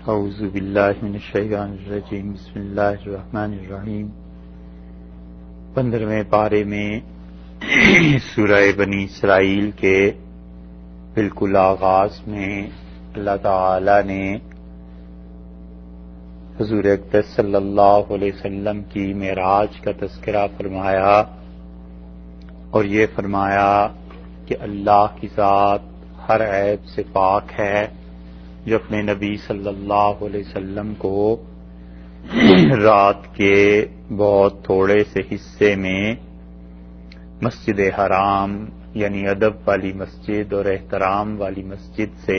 اعوذ باللہ من الشیطان الرجیم بسم اللہ الرحمن الرحیم 15ویں پارے میں سورہ بنی اسرائیل کے بالکل آغاز میں اللہ تعالی نے حضور اقدس صلی اللہ علیہ وسلم کی معراج کا تذکرہ فرمایا اور یہ فرمایا کہ اللہ کی ذات ہر عیب سے پاک ہے جو اپنے نبی صلی اللہ علیہ وسلم کو رات کے بہت تھوڑے سے حصے میں مسجد حرام یعنی ادب والی مسجد اور احترام والی مسجد سے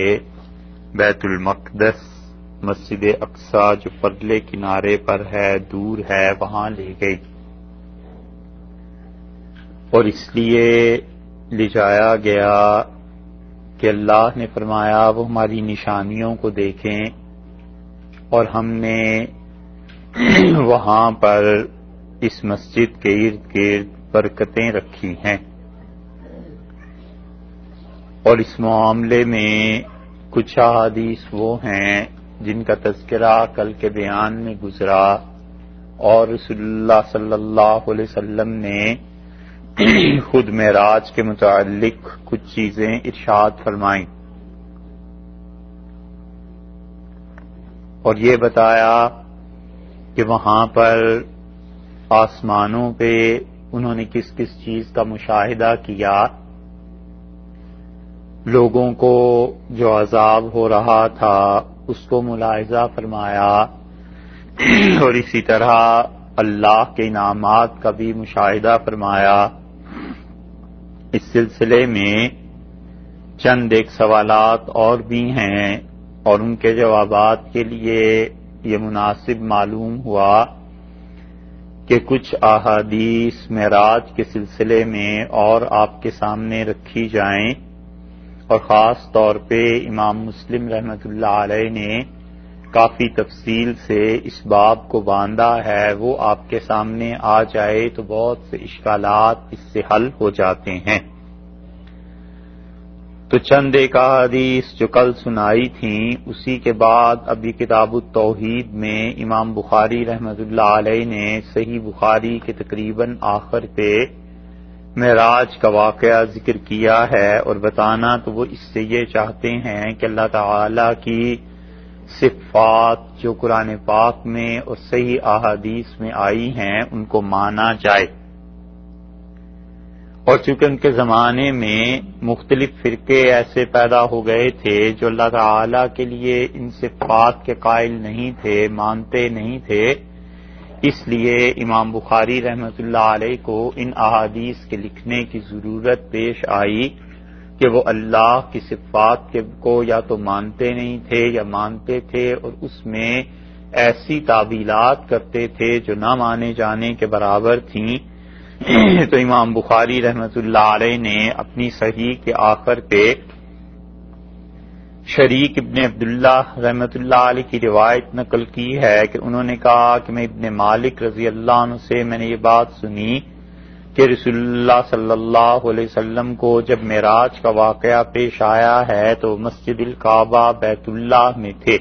بیت المقدس مسجد اقصی جو پرلے کنارے پر ہے دور ہے وہاں لے گئی اور اس لیے لے جایا گیا کہ اللہ نے فرمایا وہ ہماری نشانیوں کو دیکھیں اور ہم نے وہاں پر اس مسجد کے ارد گرد برکتیں رکھی ہیں اور اس معاملے میں کچھ احادیث وہ ہیں جن کا تذکرہ کل کے بیان میں گزرا اور رسول اللہ صلی اللہ علیہ وسلم نے خود معراج کے متعلق کچھ چیزیں ارشاد فرمائیں اور یہ بتایا کہ وہاں پر آسمانوں پہ انہوں نے کس کس چیز کا مشاہدہ کیا، لوگوں کو جو عذاب ہو رہا تھا اس کو ملاحظہ فرمایا اور اسی طرح اللہ کے انعامات کا بھی مشاہدہ فرمایا۔ اس سلسلے میں چند ایک سوالات اور بھی ہیں اور ان کے جوابات کے لیے یہ مناسب معلوم ہوا کہ کچھ احادیث معراج کے سلسلے میں اور آپ کے سامنے رکھی جائیں اور خاص طور پہ امام مسلم رحمۃ اللہ علیہ نے کافی تفصیل سے اس باب کو باندھا ہے، وہ آپ کے سامنے آ جائے تو بہت سے اشکالات اس سے حل ہو جاتے ہیں۔ تو چند ایک احادیث جو کل سنائی تھیں اسی کے بعد ابھی کتاب التوحید میں امام بخاری رحمۃ اللہ علیہ نے صحیح بخاری کے تقریباً آخر پہ معراج کا واقعہ ذکر کیا ہے اور بتانا تو وہ اس سے یہ چاہتے ہیں کہ اللہ تعالی کی صفات جو قرآن پاک میں اور صحیح احادیث میں آئی ہیں ان کو مانا جائے، اور چونکہ ان کے زمانے میں مختلف فرقے ایسے پیدا ہو گئے تھے جو اللہ تعالی کے لیے ان صفات کے قائل نہیں تھے، مانتے نہیں تھے، اس لیے امام بخاری رحمۃ اللہ علیہ کو ان احادیث کے لکھنے کی ضرورت پیش آئی کہ وہ اللہ کی صفات کو یا تو مانتے نہیں تھے یا مانتے تھے اور اس میں ایسی تعویلات کرتے تھے جو نہ مانے جانے کے برابر تھیں۔ تو امام بخاری رحمۃ اللہ علیہ نے اپنی صحیح کے آخر پہ شریک ابن عبداللہ رحمۃ اللہ علیہ کی روایت نقل کی ہے کہ انہوں نے کہا کہ میں ابن مالک رضی اللہ عنہ سے میں نے یہ بات سنی کہ رسول اللہ صلی اللہ علیہ وسلم کو جب معراج کا واقعہ پیش آیا ہے تو مسجد الکعبہ بیت اللہ میں تھے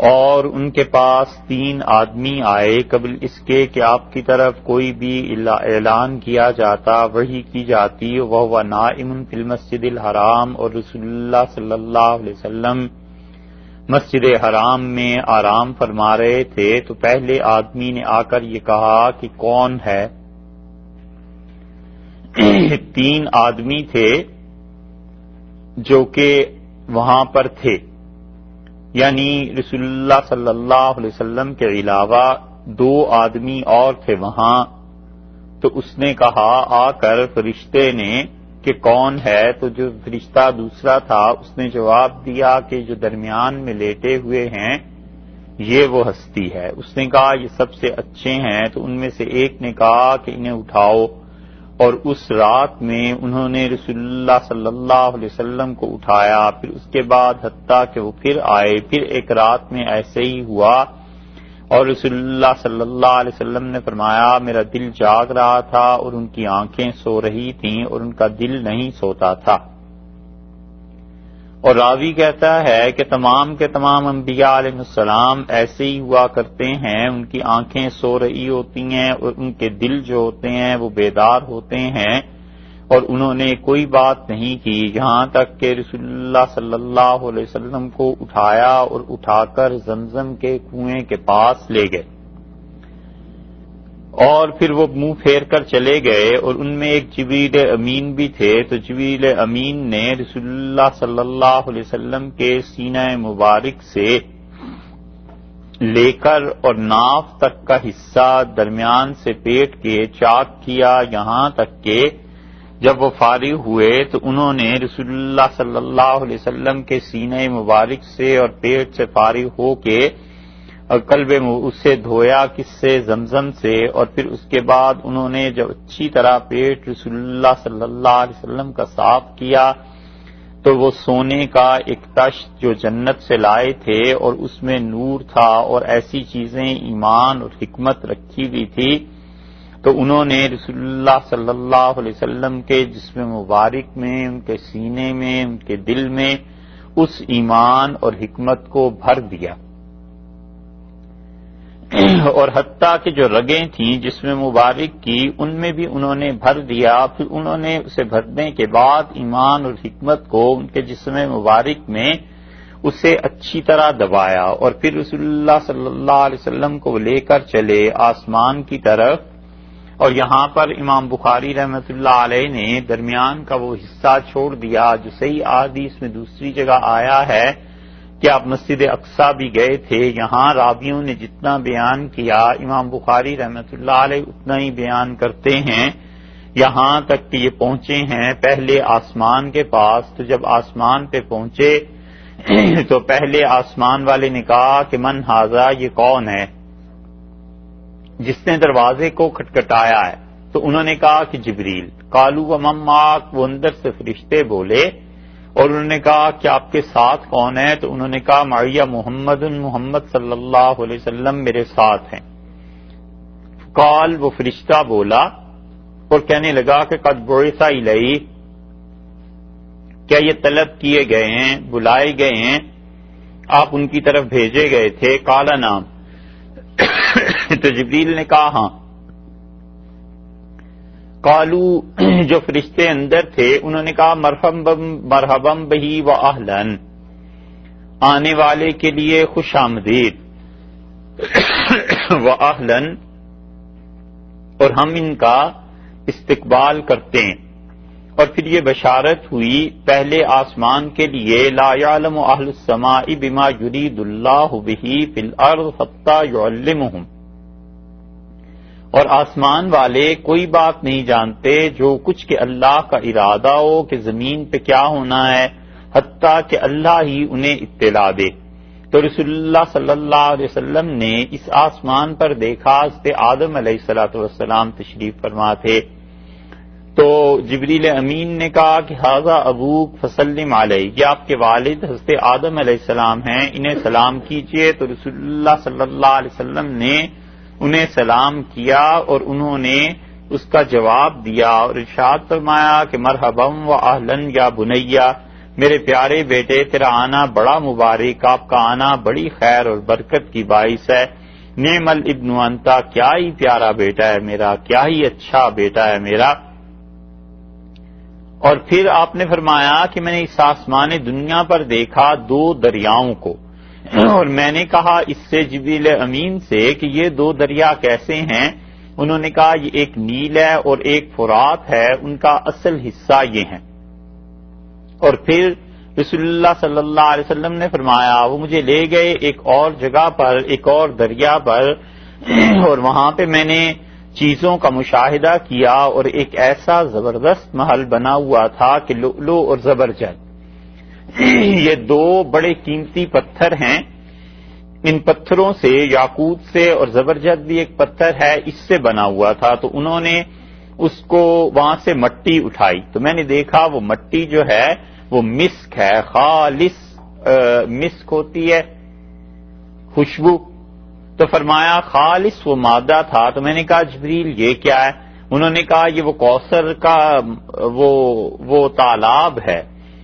اور ان کے پاس 3 آدمی آئے قبل اس کے کہ آپ کی طرف کوئی بھی اعلان کیا جاتا وحی کی جاتی، وہو نائم فی المسجد الحرام، اور رسول اللہ صلی اللہ علیہ وسلم مسجد حرام میں آرام فرما رہے تھے۔ تو پہلے آدمی نے آ کر یہ کہا کہ کون ہے؟ 3 آدمی تھے جو کہ وہاں پر تھے، یعنی رسول اللہ صلی اللہ علیہ وسلم کے علاوہ 2 آدمی اور تھے وہاں۔ تو اس نے کہا آ کر فرشتے نے کہ کون ہے؟ تو جو فرشتہ دوسرا تھا اس نے جواب دیا کہ جو درمیان میں لیٹے ہوئے ہیں یہ وہ ہستی ہے۔ اس نے کہا یہ سب سے اچھے ہیں، تو ان میں سے ایک نے کہا کہ انہیں اٹھاؤ، اور اس رات میں انہوں نے رسول اللہ صلی اللہ علیہ وسلم کو اٹھایا، پھر اس کے بعد حتیٰ کہ وہ پھر آئے، پھر ایک رات میں ایسے ہی ہوا اور رسول اللہ صلی اللہ علیہ وسلم نے فرمایا میرا دل جاگ رہا تھا اور ان کی آنکھیں سو رہی تھیں اور ان کا دل نہیں سوتا تھا۔ اور راوی کہتا ہے کہ تمام کے تمام انبیاء علیہ السلام ایسے ہی ہوا کرتے ہیں، ان کی آنکھیں سو رہی ہوتی ہیں اور ان کے دل جو ہوتے ہیں وہ بیدار ہوتے ہیں، اور انہوں نے کوئی بات نہیں کی یہاں تک کہ رسول اللہ صلی اللہ علیہ وسلم کو اٹھایا اور اٹھا کر زمزم کے کنویں کے پاس لے گئے، اور پھر وہ منہ پھیر کر چلے گئے، اور ان میں ایک جبریل امین بھی تھے۔ تو جبریل امین نے رسول اللہ صلی اللہ علیہ وسلم کے سینہ مبارک سے لے کر اور ناف تک کا حصہ درمیان سے پیٹ کے چاک کیا، یہاں تک کہ جب وہ فارغ ہوئے تو انہوں نے رسول اللہ صلی اللہ علیہ وسلم کے سینہ مبارک سے اور پیٹ سے فارغ ہو کے قلب اسے دھویا کس سے؟ زمزم سے، اور پھر اس کے بعد انہوں نے جب اچھی طرح پیٹ رسول اللہ صلی اللہ علیہ وسلم کا صاف کیا تو وہ سونے کا ایک تشت جو جنت سے لائے تھے اور اس میں نور تھا اور ایسی چیزیں ایمان اور حکمت رکھی ہوئی تھی، تو انہوں نے رسول اللہ صلی اللہ علیہ وسلم کے جسم مبارک میں، ان کے سینے میں، ان کے دل میں اس ایمان اور حکمت کو بھر دیا، اور حتیٰ کہ جو رگیں تھیں جسم مبارک کی ان میں بھی انہوں نے بھر دیا۔ پھر انہوں نے اسے بھرنے کے بعد ایمان اور حکمت کو ان کے جسم مبارک میں اسے اچھی طرح دبایا، اور پھر رسول اللہ صلی اللہ علیہ وسلم کو لے کر چلے آسمان کی طرف۔ اور یہاں پر امام بخاری رحمۃ اللہ علیہ نے درمیان کا وہ حصہ چھوڑ دیا جو صحیح احادیث میں دوسری جگہ آیا ہے کہ آپ مسجد اقصیٰ بھی گئے تھے۔ یہاں راویوں نے جتنا بیان کیا امام بخاری رحمۃ اللہ علیہ اتنا ہی بیان کرتے ہیں، یہاں تک کہ یہ پہنچے ہیں پہلے آسمان کے پاس۔ تو جب آسمان پہ پہنچے تو پہلے آسمان والے نے کہا کہ من ھذا، یہ کون ہے جس نے دروازے کو کھٹکھٹایا ہے؟ تو انہوں نے کہا کہ جبریل۔ قالوا ومن معک، وہ اندر سے فرشتے بولے، اور انہوں نے کہا کہ آپ کے ساتھ کون ہے؟ تو انہوں نے کہا معی محمد، محمد صلی اللہ علیہ وسلم میرے ساتھ ہیں۔ قال، وہ فرشتہ بولا اور کہنے لگا کہ قد بعث الیہ، کیا یہ طلب کیے گئے ہیں، بلائے گئے ہیں، آپ ان کی طرف بھیجے گئے تھے؟ قال نعم، تو جبریل نے کہا ہاں۔ قالو، جو فرشتے اندر تھے انہوں نے کہا مرحبا بہی و اہلن، آنے والے کے لیے خوش آمدید، و اہلن، اور ہم ان کا استقبال کرتے ہیں۔ اور پھر یہ بشارت ہوئی پہلے آسمان کے لیے، لا یعلم اہل السماء بما یرید اللہ بہ فی الارض حتی یعلمہم، اور آسمان والے کوئی بات نہیں جانتے جو کچھ کہ اللہ کا ارادہ ہو کہ زمین پہ کیا ہونا ہے، حتیٰ کہ اللہ ہی انہیں اطلاع دے۔ تو رسول اللہ صلی اللہ علیہ وسلم نے اس آسمان پر دیکھا حضرت آدم علیہ السلام تشریف فرما تھے۔ تو جبریل امین نے کہا کہ ھذا ابوک فسلم علیہ، یہ آپ کے والد حضرت آدم علیہ السلام ہیں، انہیں سلام کیجئے۔ تو رسول اللہ صلی اللہ علیہ وسلم نے انہیں سلام کیا اور انہوں نے اس کا جواب دیا اور ارشاد فرمایا کہ مرحبا و اہلا یا بنیا، میرے پیارے بیٹے تیرا آنا بڑا مبارک، آپ کا آنا بڑی خیر اور برکت کی باعث ہے۔ نعم الابن انتا، کیا ہی پیارا بیٹا ہے میرا، کیا ہی اچھا بیٹا ہے میرا۔ اور پھر آپ نے فرمایا کہ میں نے اس آسمان دنیا پر دیکھا دو دریاؤں کو، اور میں نے کہا اس سے جبریل امین سے کہ یہ دو دریا کیسے ہیں؟ انہوں نے کہا یہ ایک نیل ہے اور ایک فرات ہے، ان کا اصل حصہ یہ ہیں۔ اور پھر رسول اللہ صلی اللہ علیہ وسلم نے فرمایا وہ مجھے لے گئے ایک اور جگہ پر، ایک اور دریا پر، اور وہاں پہ میں نے چیزوں کا مشاہدہ کیا، اور ایک ایسا زبردست محل بنا ہوا تھا کہ لؤلؤ اور زبرجد، یہ دو بڑے قیمتی پتھر ہیں، ان پتھروں سے یاقوت سے، اور زبرجد بھی ایک پتھر ہے، اس سے بنا ہوا تھا۔ تو انہوں نے اس کو وہاں سے مٹی اٹھائی تو میں نے دیکھا وہ مٹی جو ہے وہ مسک ہے، خالص مسک ہوتی ہے خوشبو، تو فرمایا خالص وہ مادہ تھا۔ تو میں نے کہا جبریل یہ کیا ہے؟ انہوں نے کہا یہ وہ کوثر کا وہ تالاب ہے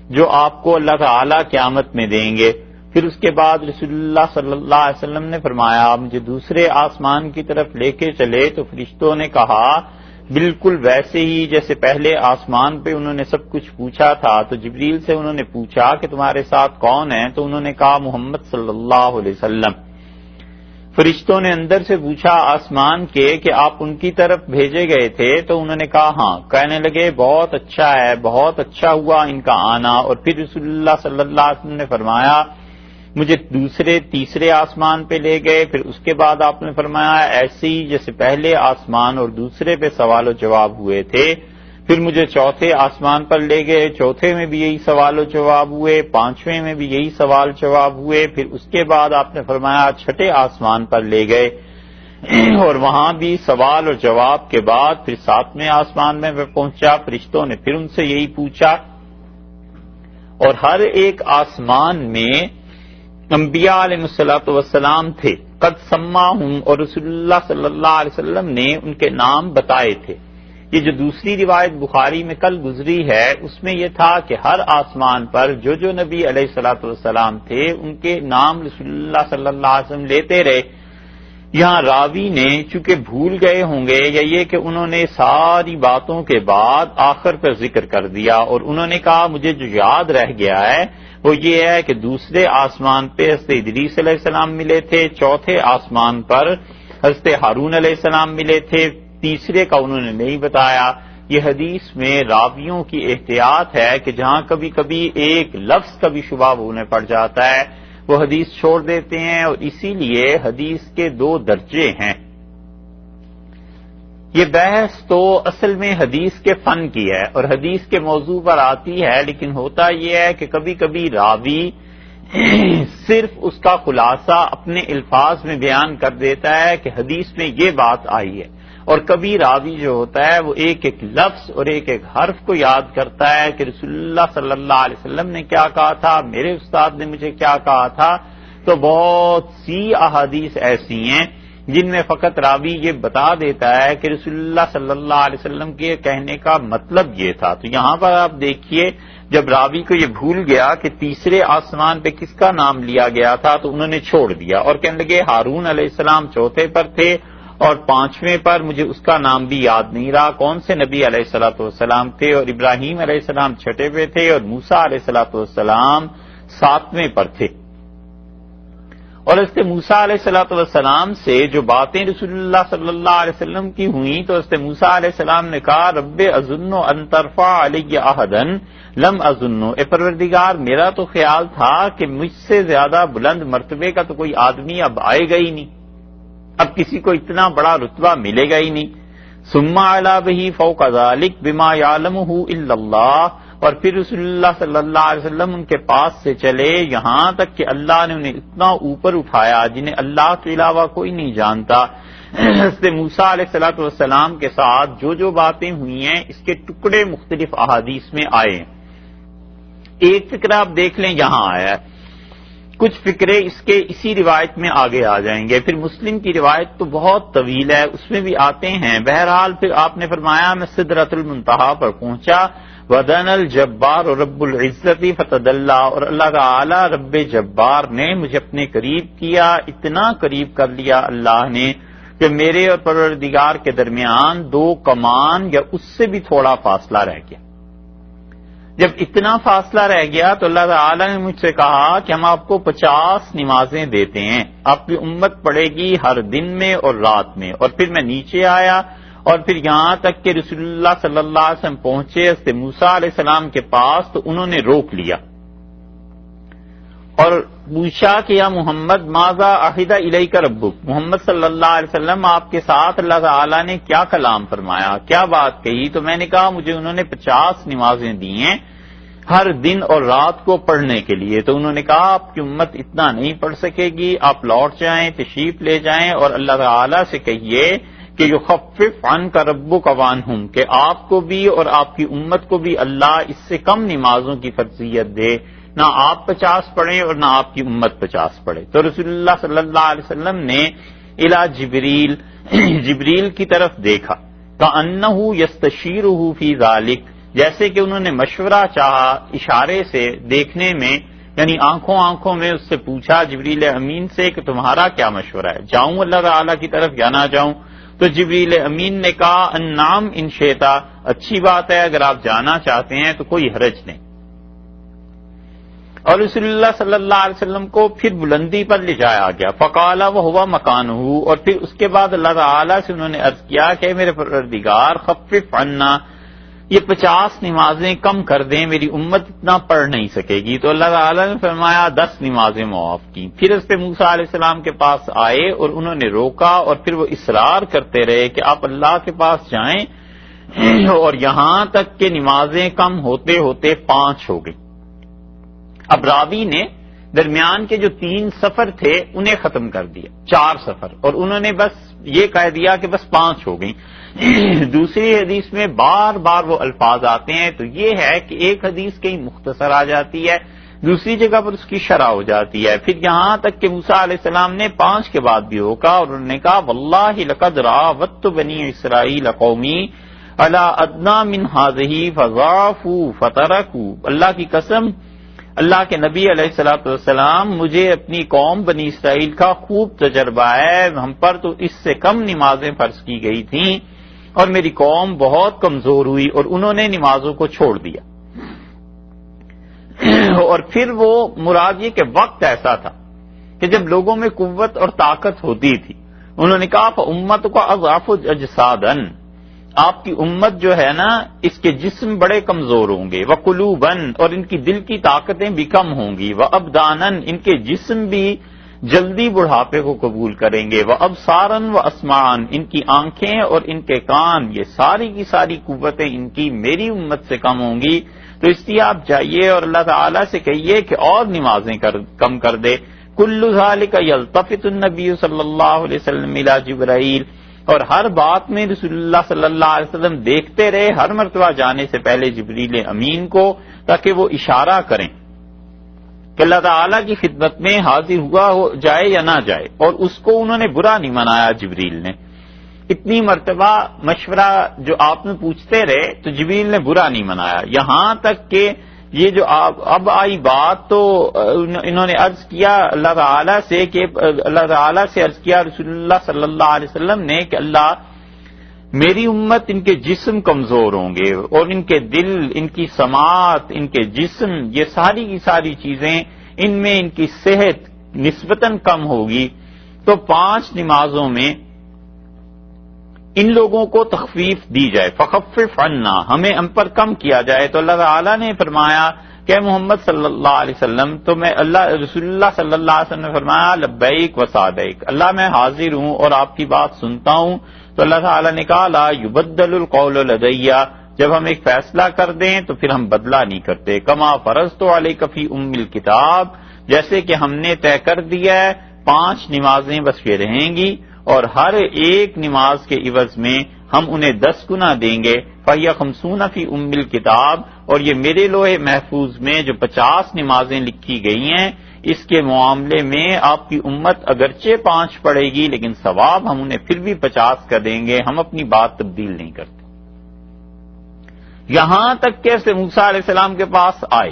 جو آپ کو اللہ تعالی قیامت میں دیں گے۔ پھر اس کے بعد رسول اللہ صلی اللہ علیہ وسلم نے فرمایا مجھے دوسرے آسمان کی طرف لے کے چلے تو فرشتوں نے کہا بالکل ویسے ہی جیسے پہلے آسمان پہ انہوں نے سب کچھ پوچھا تھا، تو جبریل سے انہوں نے پوچھا کہ تمہارے ساتھ کون ہے، تو انہوں نے کہا محمد صلی اللہ علیہ وسلم۔ فرشتوں نے اندر سے پوچھا آسمان کے کہ آپ ان کی طرف بھیجے گئے تھے، تو انہوں نے کہا ہاں۔ کہنے لگے بہت اچھا ہے، بہت اچھا ہوا ان کا آنا۔ اور پھر رسول اللہ صلی اللہ علیہ وسلم نے فرمایا مجھے دوسرے تیسرے آسمان پہ لے گئے، پھر اس کے بعد آپ نے فرمایا ایسے ہی جیسے پہلے آسمان اور دوسرے پہ سوال و جواب ہوئے تھے، پھر مجھے چوتھے آسمان پر لے گئے، چوتھے میں بھی یہی سوال و جواب ہوئے، پانچویں میں بھی یہی سوال جواب ہوئے، پھر اس کے بعد آپ نے فرمایا چھٹے آسمان پر لے گئے اور وہاں بھی سوال اور جواب کے بعد پھر ساتویں آسمان میں پہنچا، فرشتوں نے پھر ان سے یہی پوچھا، اور ہر ایک آسمان میں انبیاء علیہ الصلوۃ والسلام تھے، قد سماہم، اور رسول اللہ صلی اللہ علیہ وسلم نے ان کے نام بتائے تھے۔ یہ جو دوسری روایت بخاری میں کل گزری ہے اس میں یہ تھا کہ ہر آسمان پر جو نبی علیہ الصلوۃ والسلام تھے ان کے نام رسول اللہ صلی اللہ علیہ وسلم لیتے رہے۔ یہاں راوی نے چونکہ بھول گئے ہوں گے یا یہ کہ انہوں نے ساری باتوں کے بعد آخر پر ذکر کر دیا، اور انہوں نے کہا مجھے جو یاد رہ گیا ہے وہ یہ ہے کہ دوسرے آسمان پہ حضرت ادریس علیہ السلام ملے تھے، چوتھے آسمان پر حضرت ہارون علیہ السلام ملے تھے، تیسرے کا انہوں نے نہیں بتایا۔ یہ حدیث میں راویوں کی احتیاط ہے کہ جہاں کبھی کبھی ایک لفظ کا بھی شبہ ہونے پڑ جاتا ہے وہ حدیث چھوڑ دیتے ہیں، اور اسی لیے حدیث کے دو درجے ہیں۔ یہ بحث تو اصل میں حدیث کے فن کی ہے اور حدیث کے موضوع پر آتی ہے، لیکن ہوتا یہ ہے کہ کبھی کبھی راوی صرف اس کا خلاصہ اپنے الفاظ میں بیان کر دیتا ہے کہ حدیث میں یہ بات آئی ہے، اور کبھی راوی جو ہوتا ہے وہ ایک ایک لفظ اور ایک ایک حرف کو یاد کرتا ہے کہ رسول اللہ صلی اللہ علیہ وسلم نے کیا کہا تھا، میرے استاد نے مجھے کیا کہا تھا۔ تو بہت سی احادیث ایسی ہیں جن میں فقط راوی یہ بتا دیتا ہے کہ رسول اللہ صلی اللہ علیہ وسلم کے کہنے کا مطلب یہ تھا۔ تو یہاں پر آپ دیکھیے جب راوی کو یہ بھول گیا کہ تیسرے آسمان پہ کس کا نام لیا گیا تھا تو انہوں نے چھوڑ دیا اور کہنے لگے ہارون علیہ السلام چوتھے پر تھے اور پانچویں پر مجھے اس کا نام بھی یاد نہیں رہا کون سے نبی علیہ الصلوۃ والسلام تھے، اور ابراہیم علیہ السلام چھٹے پہ تھے اور موسیٰ علیہ الصلوۃ والسلام ساتویں پر تھے۔ اور حضرت موسیٰ علیہ الصلوۃ والسلام سے جو باتیں رسول اللہ صلی اللہ علیہ وسلم کی ہوئیں تو حضرت موسیٰ علیہ السلام نے کہا رب اظن ان ترفع علی احدا لم اظن، اے پروردگار میرا تو خیال تھا کہ مجھ سے زیادہ بلند مرتبے کا تو کوئی آدمی اب آئے گا ہی نہیں، اب کسی کو اتنا بڑا رتبہ ملے گا ہی نہیں۔ ثم علا بہ فوق ذلک بما یعلمہ الا اللہ، اور پھر رسول اللہ صلی اللہ علیہ وسلم ان کے پاس سے چلے یہاں تک کہ اللہ نے انہیں اتنا اوپر اٹھایا جنہیں اللہ کے علاوہ کوئی نہیں جانتا۔ حضرت موسیٰ علیہ الصلوۃ والسلام کے ساتھ جو باتیں ہوئی ہیں اس کے ٹکڑے مختلف احادیث میں آئے ہیں۔ ایک فقرہ آپ دیکھ لیں یہاں آیا ہے، کچھ فقرے اس کے اسی روایت میں آگے آ جائیں گے، پھر مسلم کی روایت تو بہت طویل ہے اس میں بھی آتے ہیں۔ بہرحال پھر آپ نے فرمایا میں سدرۃ المنتہا پر پہنچا، ودن الجبار رب العزت فتدلی، اور اللہ تعالی رب جبار نے مجھے اپنے قریب کیا، اتنا قریب کر لیا اللہ نے کہ میرے اور پروردگار کے درمیان دو کمان یا اس سے بھی تھوڑا فاصلہ رہ گیا۔ جب اتنا فاصلہ رہ گیا تو اللہ تعالی نے مجھ سے کہا کہ ہم آپ کو 50 نمازیں دیتے ہیں، آپ کی امت پڑھے گی ہر دن میں اور رات میں۔ اور پھر میں نیچے آیا اور پھر یہاں تک کہ رسول اللہ صلی اللہ علیہ وسلم پہنچے حضرت موسیٰ علیہ السلام کے پاس تو انہوں نے روک لیا اور پوچھا کہ یا محمد ماذا عہد الیک ربک، محمد صلی اللہ علیہ وسلم آپ کے ساتھ اللہ تعالی نے کیا کلام فرمایا، کیا بات کہی؟ تو میں نے کہا مجھے انہوں نے 50 نمازیں دی ہیں ہر دن اور رات کو پڑھنے کے لیے۔ تو انہوں نے کہا آپ کی امت اتنا نہیں پڑھ سکے گی، آپ لوٹ جائیں، تشریف لے جائیں اور اللہ تعالی سے کہیے کہ یخفف عنک ربک عنہم، کہ آپ کو بھی اور آپ کی امت کو بھی اللہ اس سے کم نمازوں کی فرضیت دے، نہ آپ 50 پڑھیں اور نہ آپ کی امت 50 پڑھے۔ تو رسول اللہ صلی اللہ علیہ وسلم نے الی جبریل کی طرف دیکھا کأنہ یستشیرہ فی ذلک، جیسے کہ انہوں نے مشورہ چاہا اشارے سے دیکھنے میں، یعنی آنکھوں میں اس سے پوچھا جبریل امین سے کہ تمہارا کیا مشورہ ہے، جاؤں اللہ تعالیٰ کی طرف یا نہ جاؤں؟ تو جبریل امین نے کہا النعم ان شئتا، اچھی بات ہے اگر آپ جانا چاہتے ہیں تو کوئی حرج نہیں۔ اور رسول اللہ صلی اللہ علیہ وسلم کو پھر بلندی پر لے جایا گیا، فقال وهو مکانہ، اور پھر اس کے بعد اللہ تعالیٰ سے انہوں نے عرض کیا کہ میرے پروردگار خفف عنا، یہ 50 نمازیں کم کر دیں، میری امت اتنا پڑھ نہیں سکے گی۔ تو اللہ تعالیٰ نے فرمایا 10 نمازیں معاف کی۔ پھر حضرت موسیٰ علیہ السلام کے پاس آئے اور انہوں نے روکا، اور پھر وہ اصرار کرتے رہے کہ آپ اللہ کے پاس جائیں، اور یہاں تک کہ نمازیں کم ہوتے ہوتے 5 ہو گئی۔ اب راوی نے درمیان کے جو 3 سفر تھے انہیں ختم کر دیا، 4 سفر، اور انہوں نے بس یہ کہہ دیا کہ بس 5 ہو گئی۔ دوسری حدیث میں بار بار وہ الفاظ آتے ہیں، تو یہ ہے کہ ایک حدیث کہیں مختصر آ جاتی ہے، دوسری جگہ پر اس کی شرح ہو جاتی ہے۔ پھر یہاں تک کہ موسیٰ علیہ السلام نے 5 کے بعد بھی روکا، اور انہوں نے کہا واللہ لقد راودت بنی اسرائیل قومی علی ادنی من هذه فضعفوا فترکوا، اللہ کی قسم اللہ کے نبی علیہ الصلوۃ والسلام، مجھے اپنی قوم بنی اسرائیل کا خوب تجربہ ہے، ہم پر تو اس سے کم نمازیں فرض کی گئی تھیں اور میری قوم بہت کمزور ہوئی اور انہوں نے نمازوں کو چھوڑ دیا۔ اور پھر وہ مراد یہ کہ وقت ایسا تھا کہ جب لوگوں میں قوت اور طاقت ہوتی تھی، انہوں نے کہا فامت کو اضعف اجسادا، آپ کی امت جو ہے نا اس کے جسم بڑے کمزور ہوں گے، وقلوبن، اور ان کی دل کی طاقتیں بھی کم ہوں گی، وابدانن، ان کے جسم بھی جلدی بڑھاپے کو قبول کریں گے، وابصارن واسمعن، ان کی آنکھیں اور ان کے کان، یہ ساری کی ساری قوتیں ان کی میری امت سے کم ہوں گی۔ تو اس لیے آپ جائیے اور اللہ تعالیٰ سے کہیے کہ اور نمازیں کم کر دے۔ کل ذالک یلتفت النبی صلی اللہ علیہ وسلم الی جبرائیل، اور ہر بات میں رسول اللہ صلی اللہ علیہ وسلم دیکھتے رہے ہر مرتبہ جانے سے پہلے جبریل امین کو، تاکہ وہ اشارہ کریں کہ اللہ تعالیٰ کی خدمت میں حاضر ہوا ہو جائے یا نہ جائے، اور اس کو انہوں نے برا نہیں منایا جبریل نے۔ اتنی مرتبہ مشورہ جو آپ میں پوچھتے رہے تو جبریل نے برا نہیں منایا، یہاں تک کہ یہ جو اب آئی بات تو انہوں نے عرض کیا اللہ تعالیٰ سے کہ اللہ تعالیٰ سے عرض کیا رسول اللہ صلی اللہ علیہ وسلم نے کہ اللہ میری امت ان کے جسم کمزور ہوں گے اور ان کے دل، ان کی سماعت، ان کے جسم، یہ ساری کی ساری چیزیں ان میں ان کی صحت نسبتاً کم ہوگی، تو 5 نمازوں میں ان لوگوں کو تخفیف دی جائے، فخفف عنا، ہمیں ہم پر کم کیا جائے۔ تو اللہ تعالیٰ نے فرمایا کہ محمد صلی اللہ علیہ وسلم، تو میں رسول اللہ صلی اللہ علیہ وسلم نے فرمایا لبیک و سعدیک، اللہ میں حاضر ہوں اور آپ کی بات سنتا ہوں۔ تو اللہ تعالیٰ نے کہا لا یبدل القول لدی، جب ہم ایک فیصلہ کر دیں تو پھر ہم بدلہ نہیں کرتے، کما فرضت علیک فی ام الکتاب، جیسے کہ ہم نے طے کر دیا ہے 5 نمازیں بس یہ رہیں گی، اور ہر ایک نماز کے عوض میں ہم انہیں 10 گنا دیں گے، فَهِيَ 50 فی ام الکتاب، اور یہ میرے لوح محفوظ میں جو 50 نمازیں لکھی گئی ہیں اس کے معاملے میں آپ کی امت اگرچہ 5 پڑھے گی لیکن ثواب ہم انہیں پھر بھی 50 کا دیں گے، ہم اپنی بات تبدیل نہیں کرتے۔ یہاں تک کہ موسیٰ علیہ السلام کے پاس آئے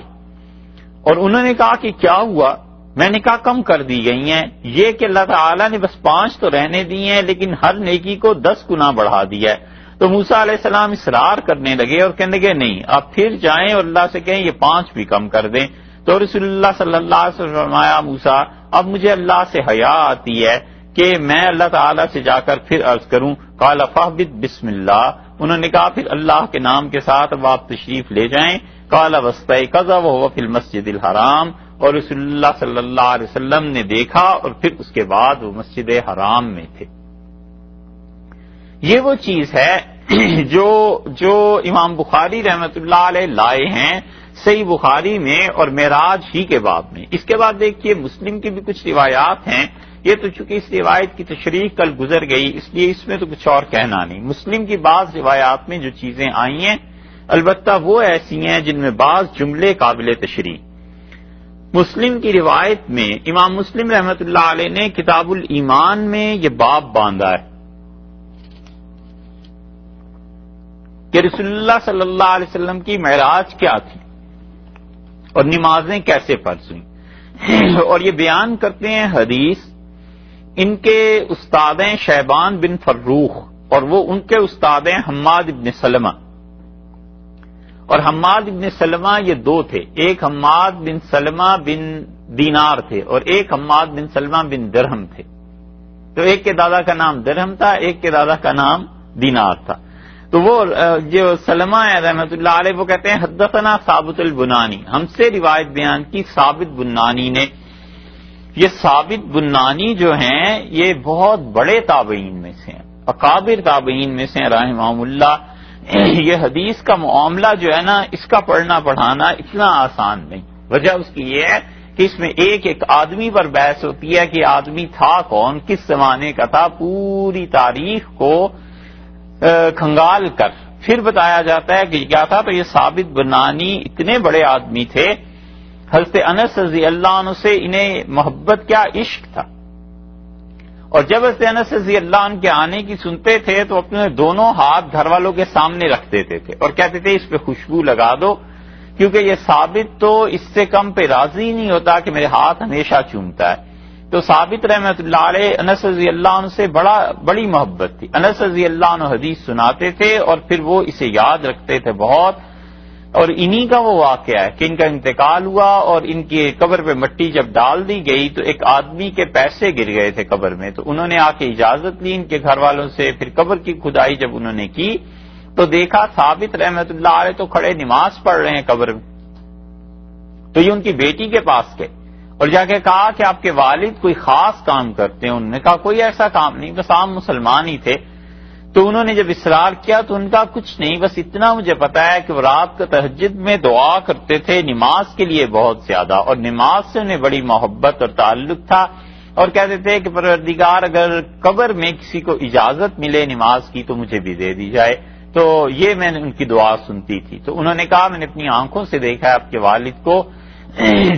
اور انہوں نے کہا کہ کیا ہوا؟ میں نے کہا کم کر دی گئی ہیں، یہ کہ اللہ تعالیٰ نے بس 5 تو رہنے دی ہیں لیکن ہر نیکی کو 10 گنا بڑھا دیا ہے۔ تو موسیٰ علیہ السلام اصرار کرنے لگے اور کہنے لگے نہیں، آپ پھر جائیں اور اللہ سے کہیں یہ 5 بھی کم کر دیں۔ تو رسول اللہ صلی اللہ علیہ وسلم فرمایا موسیٰ اب مجھے اللہ سے حیا آتی ہے کہ میں اللہ تعالیٰ سے جا کر پھر عرض کروں، قال فاہبط بسم اللہ، انہوں نے کہا پھر اللہ کے نام کے ساتھ اب آپ تشریف لے جائیں، قال واستيقظ وهو في المسجد الحرام، اور رسول اللہ صلی اللہ علیہ وسلم نے دیکھا اور پھر اس کے بعد وہ مسجد حرام میں تھے۔ یہ وہ چیز ہے جو امام بخاری رحمۃ اللہ علیہ لائے ہیں صحیح بخاری میں اور معراج ہی کے باب میں۔ اس کے بعد دیکھیے مسلم کی بھی کچھ روایات ہیں، یہ تو چونکہ اس روایت کی تشریح کل گزر گئی اس لیے اس میں تو کچھ اور کہنا نہیں۔ مسلم کی بعض روایات میں جو چیزیں آئی ہیں البتہ وہ ایسی ہیں جن میں بعض جملے قابل تشریح۔ مسلم کی روایت میں امام مسلم رحمۃ اللہ علیہ نے کتاب الایمان میں یہ باب باندھا ہے، کہ رسول اللہ صلی اللہ علیہ وسلم کی معراج کیا تھی اور نمازیں کیسے فرض ہوئیں، اور یہ بیان کرتے ہیں حدیث ان کے استاد ہیں شیبان بن فروخ، اور وہ ان کے استاد ہیں حماد بن سلمہ، اور حماد بن سلمہ یہ دو تھے، ایک حماد بن سلمہ بن دینار تھے اور ایک حماد بن سلمہ بن درہم تھے، تو ایک کے دادا کا نام درہم تھا، ایک کے دادا کا نام دینار تھا۔ تو وہ جو سلمہ ہے رحمۃ اللہ علیہ وہ کہتے ہیں حدثنا ثابت البنانی، ہم سے روایت بیان کی ثابت بنانی نے۔ یہ ثابت بنانی جو ہیں یہ بہت بڑے تابعین میں سے ہیں، اکابر تابعین میں سے ہیں رحمہم اللہ۔ یہ حدیث کا معاملہ جو ہے نا اس کا پڑھنا پڑھانا اتنا آسان نہیں، وجہ اس کی یہ ہے کہ اس میں ایک ایک آدمی پر بحث ہوتی ہے کہ آدمی تھا کون، کس زمانے کا تھا، پوری تاریخ کو کھنگال کر پھر بتایا جاتا ہے کہ کیا تھا۔ تو یہ ثابت بنانی اتنے بڑے آدمی تھے، حضرت انس رضی اللہ عنہ سے انہیں محبت کیا عشق تھا، اور جب حضرت انس رضی اللہ عنہ کے آنے کی سنتے تھے تو اپنے دونوں ہاتھ گھر والوں کے سامنے رکھ دیتے تھے اور کہتے تھے اس پہ خوشبو لگا دو، کیونکہ یہ ثابت تو اس سے کم پہ راضی نہیں ہوتا کہ میرے ہاتھ ہمیشہ چومتا ہے۔ تو ثابت رحمۃ اللہ علیہ انس رضی اللہ عنہ سے بڑی محبت تھی، انس رضی اللہ عنہ حدیث سناتے تھے اور پھر وہ اسے یاد رکھتے تھے بہت، اور انہی کا وہ واقعہ ہے کہ ان کا انتقال ہوا اور ان کی قبر پہ مٹی جب ڈال دی گئی تو ایک آدمی کے پیسے گر گئے تھے قبر میں، تو انہوں نے آ کے اجازت لی ان کے گھر والوں سے، پھر قبر کی کھدائی جب انہوں نے کی تو دیکھا ثابت رحمۃ اللہ علیہ تو کھڑے نماز پڑھ رہے ہیں قبر میں، تو یہ ان کی بیٹی کے پاس گئے اور جا کے کہا کہ آپ کے والد کوئی خاص کام کرتے ہیں؟ انہوں نے کہا کوئی ایسا کام نہیں، بس عام مسلمان ہی تھے۔ تو انہوں نے جب اصرار کیا تو ان کا کچھ نہیں، بس اتنا مجھے پتا ہے کہ وہ رات کا تہجد میں دعا کرتے تھے نماز کے لیے بہت زیادہ، اور نماز سے انہیں بڑی محبت اور تعلق تھا، اور کہتے تھے کہ پروردگار اگر قبر میں کسی کو اجازت ملے نماز کی تو مجھے بھی دے دی جائے۔ تو یہ میں نے ان کی دعا سنتی تھی۔ تو انہوں نے کہا میں نے اپنی آنکھوں سے دیکھا ہے آپ کے والد کو،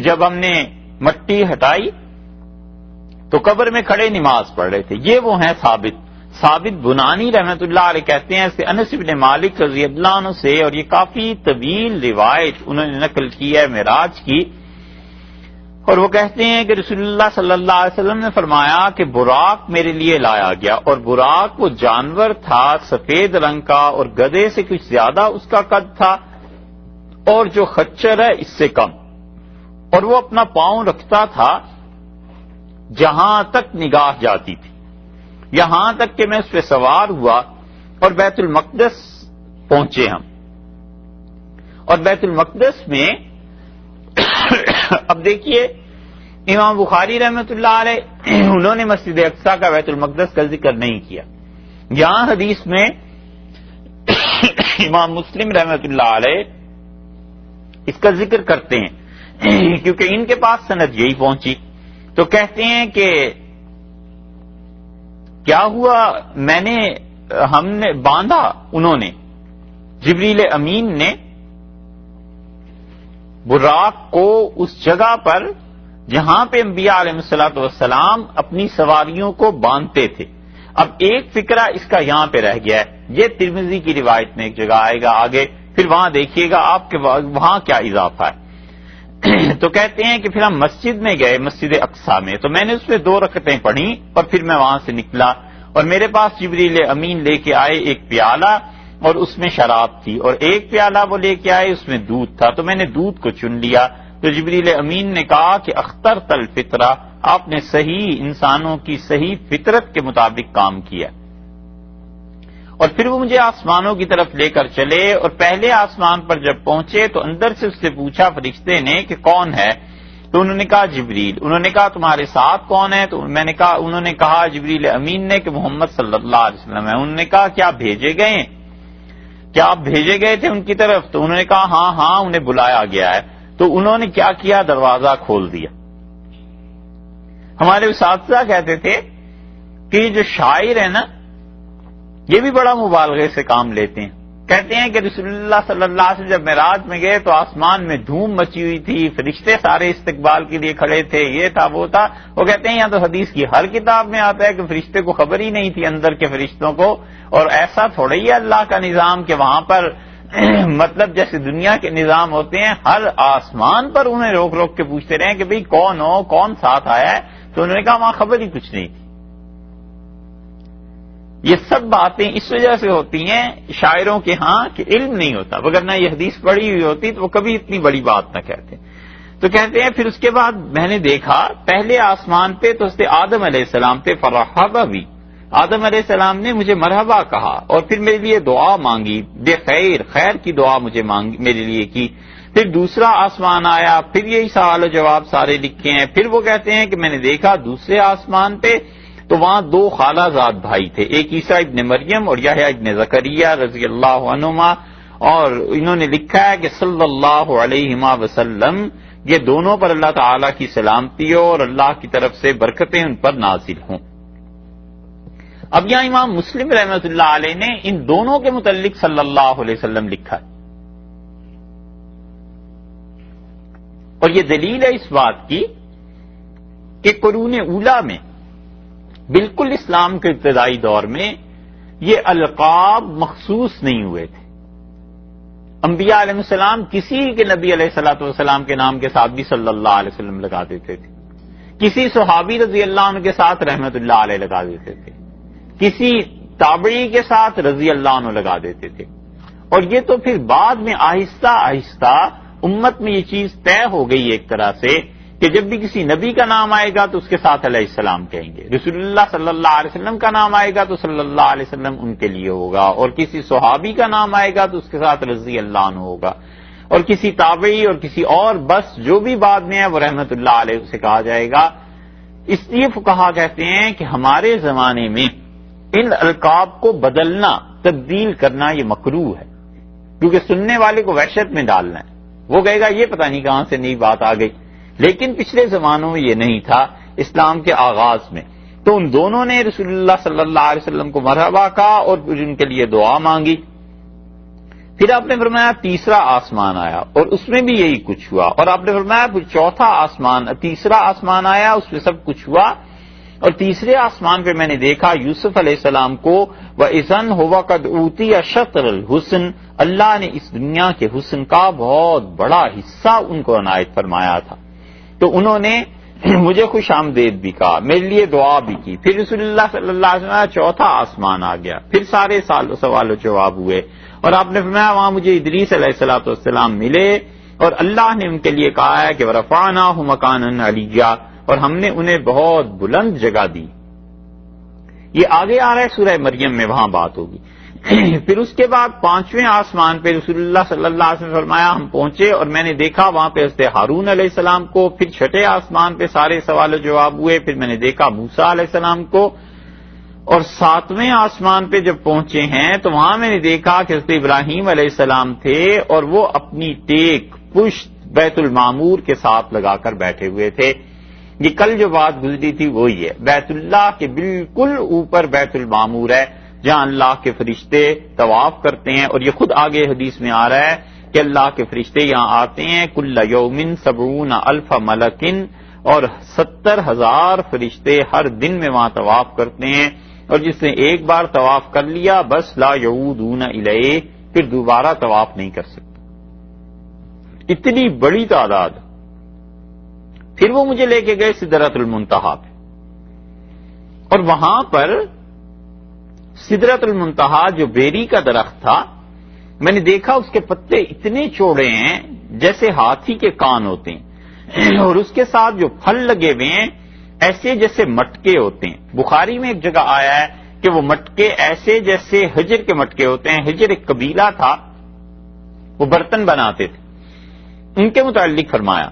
جب ہم نے مٹی ہٹائی تو قبر میں کھڑے نماز پڑھ رہے تھے۔ یہ وہ ہیں ثابت بنانی رحمۃ اللہ علیہ، کہتے ہیں کہ انس بن مالک رضی اللہ عنہ سے، اور یہ کافی طویل روایت انہوں نے نقل کی ہے معراج کی، اور وہ کہتے ہیں کہ رسول اللہ صلی اللہ علیہ وسلم نے فرمایا کہ براق میرے لیے لایا گیا، اور براق وہ جانور تھا سفید رنگ کا اور گدھے سے کچھ زیادہ اس کا قد تھا، اور جو خچر ہے اس سے کم، اور وہ اپنا پاؤں رکھتا تھا جہاں تک نگاہ جاتی تھی، یہاں تک کہ میں اس پہ سوار ہوا اور بیت المقدس پہنچے ہم، اور بیت المقدس میں اب دیکھیے امام بخاری رحمۃ اللہ علیہ انہوں نے مسجد اقصیٰ کا بیت المقدس کا ذکر نہیں کیا، یہاں حدیث میں امام مسلم رحمۃ اللہ علیہ اس کا ذکر کرتے ہیں کیونکہ ان کے پاس سند یہی پہنچی۔ تو کہتے ہیں کہ کیا ہوا، ہم نے باندھا، انہوں نے جبریل امین نے براق کو اس جگہ پر جہاں پہ انبیاء علیہ الصلوۃ والسلام اپنی سواریوں کو باندھتے تھے۔ اب ایک فکرہ اس کا یہاں پہ رہ گیا ہے، یہ ترمذی کی روایت میں ایک جگہ آئے گا آگے، پھر وہاں دیکھیے گا آپ کے وہاں کیا اضافہ ہے۔ تو کہتے ہیں کہ پھر ہم مسجد میں گئے، مسجد اقصیٰ میں، تو میں نے اس میں 2 رکعتیں پڑھی اور پھر میں وہاں سے نکلا، اور میرے پاس جبریل امین لے کے آئے ایک پیالہ اور اس میں شراب تھی، اور ایک پیالہ وہ لے کے آئے اس میں دودھ تھا، تو میں نے دودھ کو چن لیا۔ تو جبریل امین نے کہا کہ اخترت الفطرہ، آپ نے صحیح انسانوں کی صحیح فطرت کے مطابق کام کیا۔ اور پھر وہ مجھے آسمانوں کی طرف لے کر چلے، اور پہلے آسمان پر جب پہنچے تو اندر سے اس سے پوچھا فرشتے نے کہ کون ہے، تو انہوں نے کہا جبریل۔ انہوں نے کہا تمہارے ساتھ کون ہے، تو انہوں نے کہا جبریل امین نے کہ محمد صلی اللہ علیہ وسلم ہے۔ انہوں نے کہا کیا آپ بھیجے گئے ہیں، کیا آپ بھیجے گئے تھے ان کی طرف؟ تو انہوں نے کہا ہاں انہیں بلایا گیا ہے۔ تو انہوں نے کیا کیا، دروازہ کھول دیا۔ ہمارے اساتذہ کہتے تھے کہ یہ جو شاعر ہے نا یہ بھی بڑا مبالغے سے کام لیتے ہیں کہتے ہیں کہ رسول اللہ صلی اللہ علیہ وسلم جب معراج میں گئے تو آسمان میں دھوم مچی ہوئی تھی، فرشتے سارے استقبال کے لیے کھڑے تھے، یہ تھا وہ تھا. وہ کہتے ہیں یہاں تو حدیث کی ہر کتاب میں آتا ہے کہ فرشتے کو خبر ہی نہیں تھی اندر کے فرشتوں کو. اور ایسا تھوڑا ہی ہے اللہ کا نظام کہ وہاں پر مطلب جیسے دنیا کے نظام ہوتے ہیں، ہر آسمان پر انہیں روک روک کے پوچھتے رہے کہ بھئی کون ہو، کون ساتھ آیا ہے، تو انہوں نے کہا وہاں خبر ہی کچھ نہیں تھی. یہ سب باتیں اس وجہ سے ہوتی ہیں شاعروں کے ہاں کہ علم نہیں ہوتا، وگرنہ یہ حدیث پڑھی ہوئی ہوتی تو وہ کبھی اتنی بڑی بات نہ کہتے. تو کہتے ہیں پھر اس کے بعد میں نے دیکھا پہلے آسمان پہ تو اس سے آدم علیہ السلام پہ فرحبا بھی، آدم علیہ السلام نے مجھے مرحبا کہا اور پھر میرے لیے دعا مانگی، بے خیر، خیر کی دعا مجھے میرے لیے کی. پھر دوسرا آسمان آیا، پھر یہی سوال و جواب سارے لکھے ہیں. پھر وہ کہتے ہیں کہ میں نے دیکھا دوسرے آسمان پہ تو وہاں دو خالہ زاد بھائی تھے، ایک عیسیٰ ابن مریم اور یحییٰ ابن زکریہ رضی اللہ عنہما، اور انہوں نے لکھا ہے کہ صلی اللہ علیہ وسلم، یہ دونوں پر اللہ تعالیٰ کی سلامتی ہو اور اللہ کی طرف سے برکتیں ان پر نازل ہوں. اب یہاں امام مسلم رحمۃ اللہ علیہ نے ان دونوں کے متعلق صلی اللہ علیہ وسلم لکھا ہے، اور یہ دلیل ہے اس بات کی کہ قرون اولیٰ میں بالکل اسلام کے ابتدائی دور میں یہ القاب مخصوص نہیں ہوئے تھے. انبیاء علیہ السلام کسی کے نبی علیہ الصلوۃ والسلام کے نام کے ساتھ بھی صلی اللہ علیہ وسلم لگا دیتے تھے، کسی صحابی رضی اللہ عنہ کے ساتھ رحمت اللہ علیہ لگا دیتے تھے، کسی تابعی کے ساتھ رضی اللہ عنہ لگا دیتے تھے. اور یہ تو پھر بعد میں آہستہ آہستہ امت میں یہ چیز طے ہو گئی ایک طرح سے کہ جب بھی کسی نبی کا نام آئے گا تو اس کے ساتھ علیہ السلام کہیں گے، رسول اللہ صلی اللہ علیہ وسلم کا نام آئے گا تو صلی اللہ علیہ وسلم ان کے لیے ہوگا، اور کسی صحابی کا نام آئے گا تو اس کے ساتھ رضی اللہ عنہ ہوگا، اور کسی تابعی اور کسی اور بس جو بھی بعد میں ہے وہ رحمت اللہ علیہ سے کہا جائے گا. اس لیے فقہا کہتے ہیں کہ ہمارے زمانے میں ان القاب کو بدلنا، تبدیل کرنا یہ مکروہ ہے، کیونکہ سننے والے کو وحشت میں ڈالنا ہے. وہ کہے گا یہ پتہ نہیں کہاں سے نئی بات آ گئی. لیکن پچھلے زمانوں میں یہ نہیں تھا، اسلام کے آغاز میں تو ان دونوں نے رسول اللہ صلی اللہ علیہ وسلم کو مرحبا کہا اور پھر ان کے لیے دعا مانگی. پھر آپ نے فرمایا تیسرا آسمان آیا اور اس میں بھی یہی کچھ ہوا، اور آپ نے فرمایا پھر تیسرا آسمان آیا، اس میں سب کچھ ہوا. اور تیسرے آسمان پہ میں نے دیکھا یوسف علیہ السلام کو، وَإِذًا هُوَ قَدْ أُوتِيَ شَطْرَ الْحُسْنِ، اللہ نے اس دنیا کے حسن کا بہت بڑا حصہ ان کو عنایت فرمایا تھا. تو انہوں نے مجھے خوش آمدید بھی کہا، میرے لیے دعا بھی کی. پھر رسول اللہ صلی اللہ علیہ وسلم چوتھا آسمان آ گیا، پھر سارے سوال و جواب ہوئے، اور آپ نے فرمایا وہاں مجھے ادریس علیہ الصلوۃ والسلام ملے، اور اللہ نے ان کے لیے کہا ہے کہ وَرَفَعْنَاهُ مَكَانًا عَلِيًّا، اور ہم نے انہیں بہت بلند جگہ دی. یہ آگے آ رہا ہے سورہ مریم میں، وہاں بات ہوگی. پھر اس کے بعد پانچویں آسمان پہ رسول اللہ صلی اللہ علیہ وسلم فرمایا ہم پہنچے اور میں نے دیکھا وہاں پہ حضرت ہارون علیہ السلام کو. پھر چھٹے آسمان پہ سارے سوال و جواب ہوئے، پھر میں نے دیکھا موسیٰ علیہ السلام کو. اور ساتویں آسمان پہ جب پہنچے ہیں تو وہاں میں نے دیکھا کہ حضرت ابراہیم علیہ السلام تھے اور وہ اپنی ٹیک پشت بیت المعمور کے ساتھ لگا کر بیٹھے ہوئے تھے. یہ کل جو بات گزری تھی وہی ہے، بیت اللہ کے بالکل اوپر بیت المعمور ہے جہاں اللہ کے فرشتے طواف کرتے ہیں. اور یہ خود آگے حدیث میں آ رہا ہے کہ اللہ کے فرشتے یہاں آتے ہیں کل یوم 70,000 ملک، اور 70,000 فرشتے ہر دن میں وہاں طواف کرتے ہیں، اور جس نے ایک بار طواف کر لیا بس لا یعودون الیہ، پھر دوبارہ طواف نہیں کر سکتے. اتنی بڑی تعداد. پھر وہ مجھے لے کے گئے سدرۃ المنتہا پہ، اور وہاں پر سدرۃ المنتہا جو بیری کا درخت تھا، میں نے دیکھا اس کے پتے اتنے چوڑے ہیں جیسے ہاتھی کے کان ہوتے ہیں، اور اس کے ساتھ جو پھل لگے ہوئے ہیں ایسے جیسے مٹکے ہوتے ہیں. بخاری میں ایک جگہ آیا ہے کہ وہ مٹکے ایسے جیسے حجر کے مٹکے ہوتے ہیں. حجر ایک قبیلہ تھا، وہ برتن بناتے تھے. ان کے متعلق فرمایا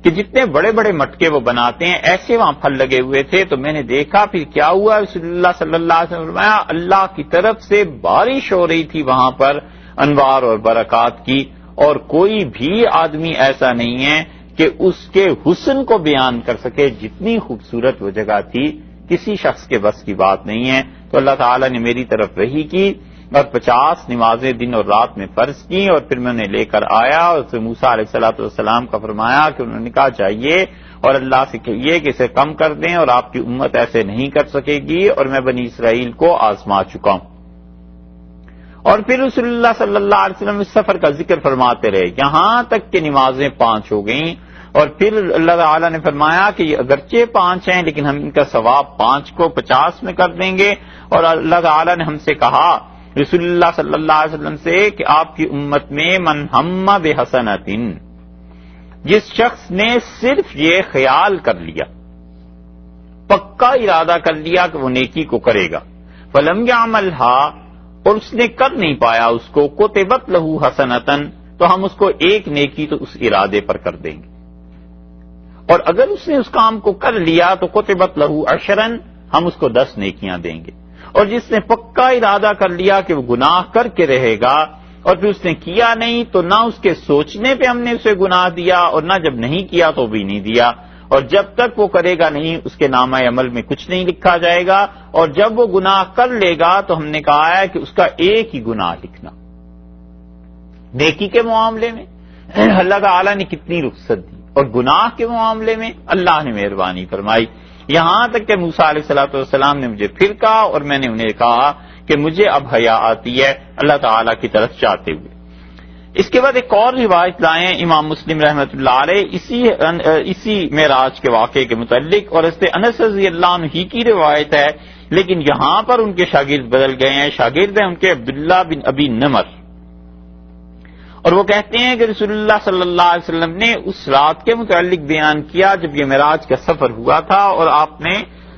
کہ جتنے بڑے بڑے مٹکے وہ بناتے ہیں ایسے وہاں پھل لگے ہوئے تھے. تو میں نے دیکھا پھر کیا ہوا، رسول اللہ صلی اللہ علیہ وسلم فرمایا اللہ کی طرف سے بارش ہو رہی تھی وہاں پر انوار اور برکات کی، اور کوئی بھی آدمی ایسا نہیں ہے کہ اس کے حسن کو بیان کر سکے. جتنی خوبصورت وہ جگہ تھی کسی شخص کے بس کی بات نہیں ہے. تو اللہ تعالیٰ نے میری طرف وحی کی اور 50 نمازیں دن اور رات میں فرض کی، اور پھر میں انہیں لے کر آیا اور پھر موسیٰ علیہ السلام کا فرمایا کہ انہوں نے کہا جائیے اور اللہ سے کہیے کہ اسے کم کر دیں، اور آپ کی امت ایسے نہیں کر سکے گی، اور میں بنی اسرائیل کو آزما چکا ہوں۔ اور پھر رسول اللہ صلی اللہ علیہ وسلم اس سفر کا ذکر فرماتے رہے یہاں تک کہ نمازیں 5 ہو گئیں، اور پھر اللہ تعالیٰ نے فرمایا کہ یہ اگرچہ 5 ہیں لیکن ہم ان کا ثواب 5 کو 50 میں کر دیں گے، اور اللہ تعالیٰ نے ہم سے کہا رسول اللہ صلی اللہ علیہ وسلم سے کہ آپ کی امت میں من ہم بحسنۃ، جس شخص نے صرف یہ خیال کر لیا، پکا ارادہ کر لیا کہ وہ نیکی کو کرے گا، فلم یعملھا، اور اس نے کر نہیں پایا اس کو، کتبت لہ حسنۃ، تو ہم اس کو ایک نیکی تو اس ارادے پر کر دیں گے، اور اگر اس نے اس کام کو کر لیا تو کتبت لہ عشرا، ہم اس کو 10 نیکیاں دیں گے، اور جس نے پکا ارادہ کر لیا کہ وہ گناہ کر کے رہے گا اور پھر اس نے کیا نہیں تو نہ اس کے سوچنے پہ ہم نے اسے گناہ دیا، اور نہ جب نہیں کیا تو بھی نہیں دیا، اور جب تک وہ کرے گا نہیں اس کے نامہ عمل میں کچھ نہیں لکھا جائے گا، اور جب وہ گناہ کر لے گا تو ہم نے کہا ہے کہ اس کا ایک ہی گناہ لکھنا۔ نیکی کے معاملے میں اللہ تعالی نے کتنی رخصت دی، اور گناہ کے معاملے میں اللہ نے مہربانی فرمائی، یہاں تک کہ موسیٰ علیہ السلام نے مجھے پھر کہا اور میں نے انہیں کہا کہ مجھے اب حیا آتی ہے اللہ تعالیٰ کی طرف چاہتے ہوئے۔ اس کے بعد ایک اور روایت لائے ہیں امام مسلم رحمۃ اللہ علیہ اسی معراج کے واقعے کے متعلق، اور اس سے انس رضی اللہ عنہ ہی کی روایت ہے، لیکن یہاں پر ان کے شاگرد بدل گئے ہیں، شاگرد ہیں ان کے عبداللہ بن ابی نمر، اور وہ کہتے ہیں کہ رسول اللہ صلی اللہ علیہ وسلم نے اس رات کے متعلق بیان کیا جب یہ معراج کا سفر ہوا تھا، اور آپ نے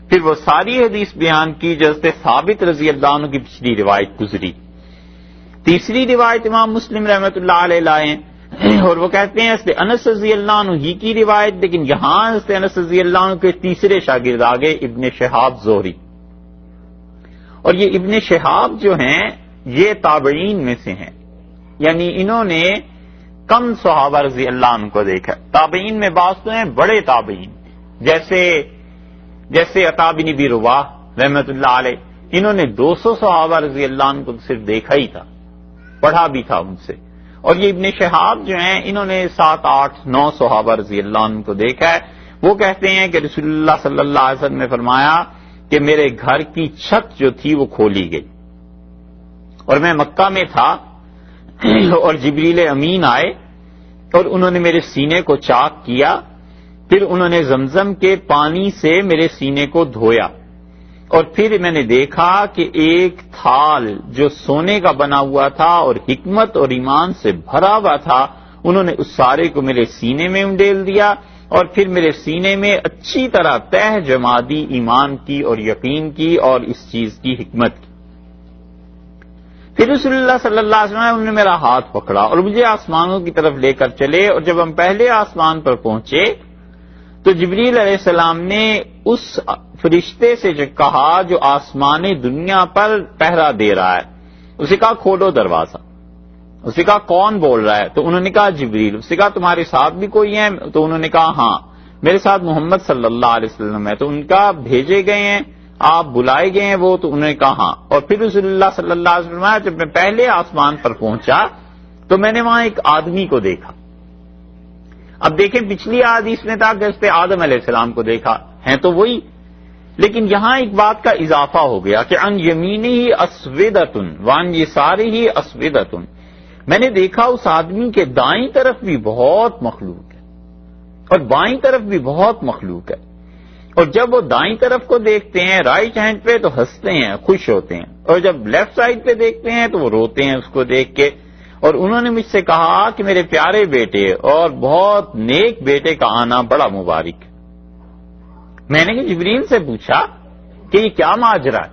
پھر وہ ساری حدیث بیان کی جیسے ثابت رضی اللہ عنہ کی پچھلی روایت گزری۔ تیسری روایت امام مسلم رحمۃ اللہ علیہ لائے، اور وہ کہتے ہیں اس سے انس رضی اللہ عنہ ہی کی روایت، لیکن یہاں اس سے انس رضی اللہ عنہ کے تیسرے شاگرد آگے ابن شہاب زہری، اور یہ ابن شہاب جو ہیں یہ تابعین میں سے ہیں، یعنی انہوں نے کم صحابہ رضی اللہ عنہ کو دیکھا۔ تابعین میں بعض تو ہیں بڑے تابعین، جیسے عطا بن ابی رواح رحمۃ اللہ علیہ، انہوں نے 200 صحابہ رضی اللہ عنہ کو صرف دیکھا ہی تھا، پڑھا بھی تھا ان سے، اور یہ ابن شہاب جو ہیں انہوں نے 7، 8، 9 صحابہ رضی اللہ عنہ کو دیکھا ہے۔ وہ کہتے ہیں کہ رسول اللہ صلی اللہ علیہ وسلم نے فرمایا کہ میرے گھر کی چھت جو تھی وہ کھولی گئی، اور میں مکہ میں تھا، اور جبریل امین آئے اور انہوں نے میرے سینے کو چاک کیا، پھر انہوں نے زمزم کے پانی سے میرے سینے کو دھویا، اور پھر میں نے دیکھا کہ ایک تھال جو سونے کا بنا ہوا تھا اور حکمت اور ایمان سے بھرا ہوا تھا، انہوں نے اس سارے کو میرے سینے میں انڈیل دیا، اور پھر میرے سینے میں اچھی طرح تہ جما دی ایمان کی اور یقین کی اور اس چیز کی حکمت کی۔ پھر رسول اللہ صلی اللہ علیہ وسلم انہوں نے میرا ہاتھ پکڑا اور مجھے آسمانوں کی طرف لے کر چلے، اور جب ہم پہلے آسمان پر پہنچے تو جبریل علیہ السلام نے اس فرشتے سے جو کہا جو آسمان دنیا پر پہرا دے رہا ہے، اسے کہا کھولو دروازہ، اسے کہا کون بول رہا ہے؟ تو انہوں نے کہا جبریل۔ اسے کہا تمہارے ساتھ بھی کوئی ہے؟ تو انہوں نے کہا ہاں میرے ساتھ محمد صلی اللہ علیہ وسلم ہے۔ تو ان کا بھیجے گئے ہیں، آپ بلائے گئے ہیں وہ؟ تو انہوں نے کہا ہاں۔ اور پھر رسول اللہ صلی اللہ علیہ وسلم جب میں پہلے آسمان پر پہنچا تو میں نے وہاں ایک آدمی کو دیکھا۔ اب دیکھیں پچھلی حدیث میں تھا کہ اس نے آدم علیہ السلام کو دیکھا، ہیں تو وہی، لیکن یہاں ایک بات کا اضافہ ہو گیا کہ عن یمینہ اسودۃ وعن یسارہ اسودۃ، میں نے دیکھا اس آدمی کے دائیں طرف بھی بہت مخلوق ہے اور بائیں طرف بھی بہت مخلوق ہے، اور جب وہ دائیں طرف کو دیکھتے ہیں رائٹ ہینڈ پہ تو ہنستے ہیں، خوش ہوتے ہیں، اور جب لیفٹ سائڈ پہ دیکھتے ہیں تو وہ روتے ہیں اس کو دیکھ کے۔ اور انہوں نے مجھ سے کہا کہ میرے پیارے بیٹے اور بہت نیک بیٹے کا آنا بڑا مبارک ہے۔ میں نے جبریل سے پوچھا کہ یہ کیا ماجرا ہے،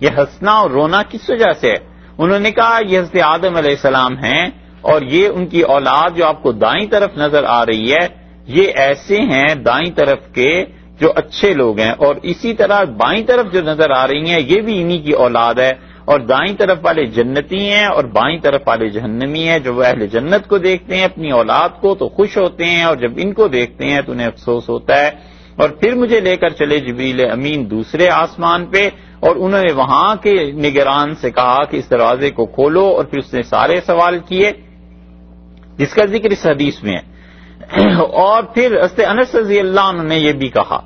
یہ ہنسنا اور رونا کس وجہ سے ہے؟ انہوں نے کہا یہ حضرت آدم علیہ السلام ہیں، اور یہ ان کی اولاد جو آپ کو دائیں طرف نظر آ رہی ہے یہ ایسے ہیں دائیں طرف کے جو اچھے لوگ ہیں، اور اسی طرح بائیں طرف جو نظر آ رہی ہیں یہ بھی انہی کی اولاد ہے، اور دائیں طرف والے جنتی ہیں اور بائیں طرف والے جہنمی ہیں۔ جو وہ اہل جنت کو دیکھتے ہیں اپنی اولاد کو تو خوش ہوتے ہیں، اور جب ان کو دیکھتے ہیں تو انہیں افسوس ہوتا ہے اور پھر مجھے لے کر چلے جبریل امین دوسرے آسمان پہ، اور انہوں نے وہاں کے نگران سے کہا کہ اس دروازے کو کھولو، اور پھر اس نے سارے سوال کیے جس کا ذکر اس حدیث میں ہے۔ اور پھر حضرت انس رضی اللہ عنہ نے یہ بھی کہا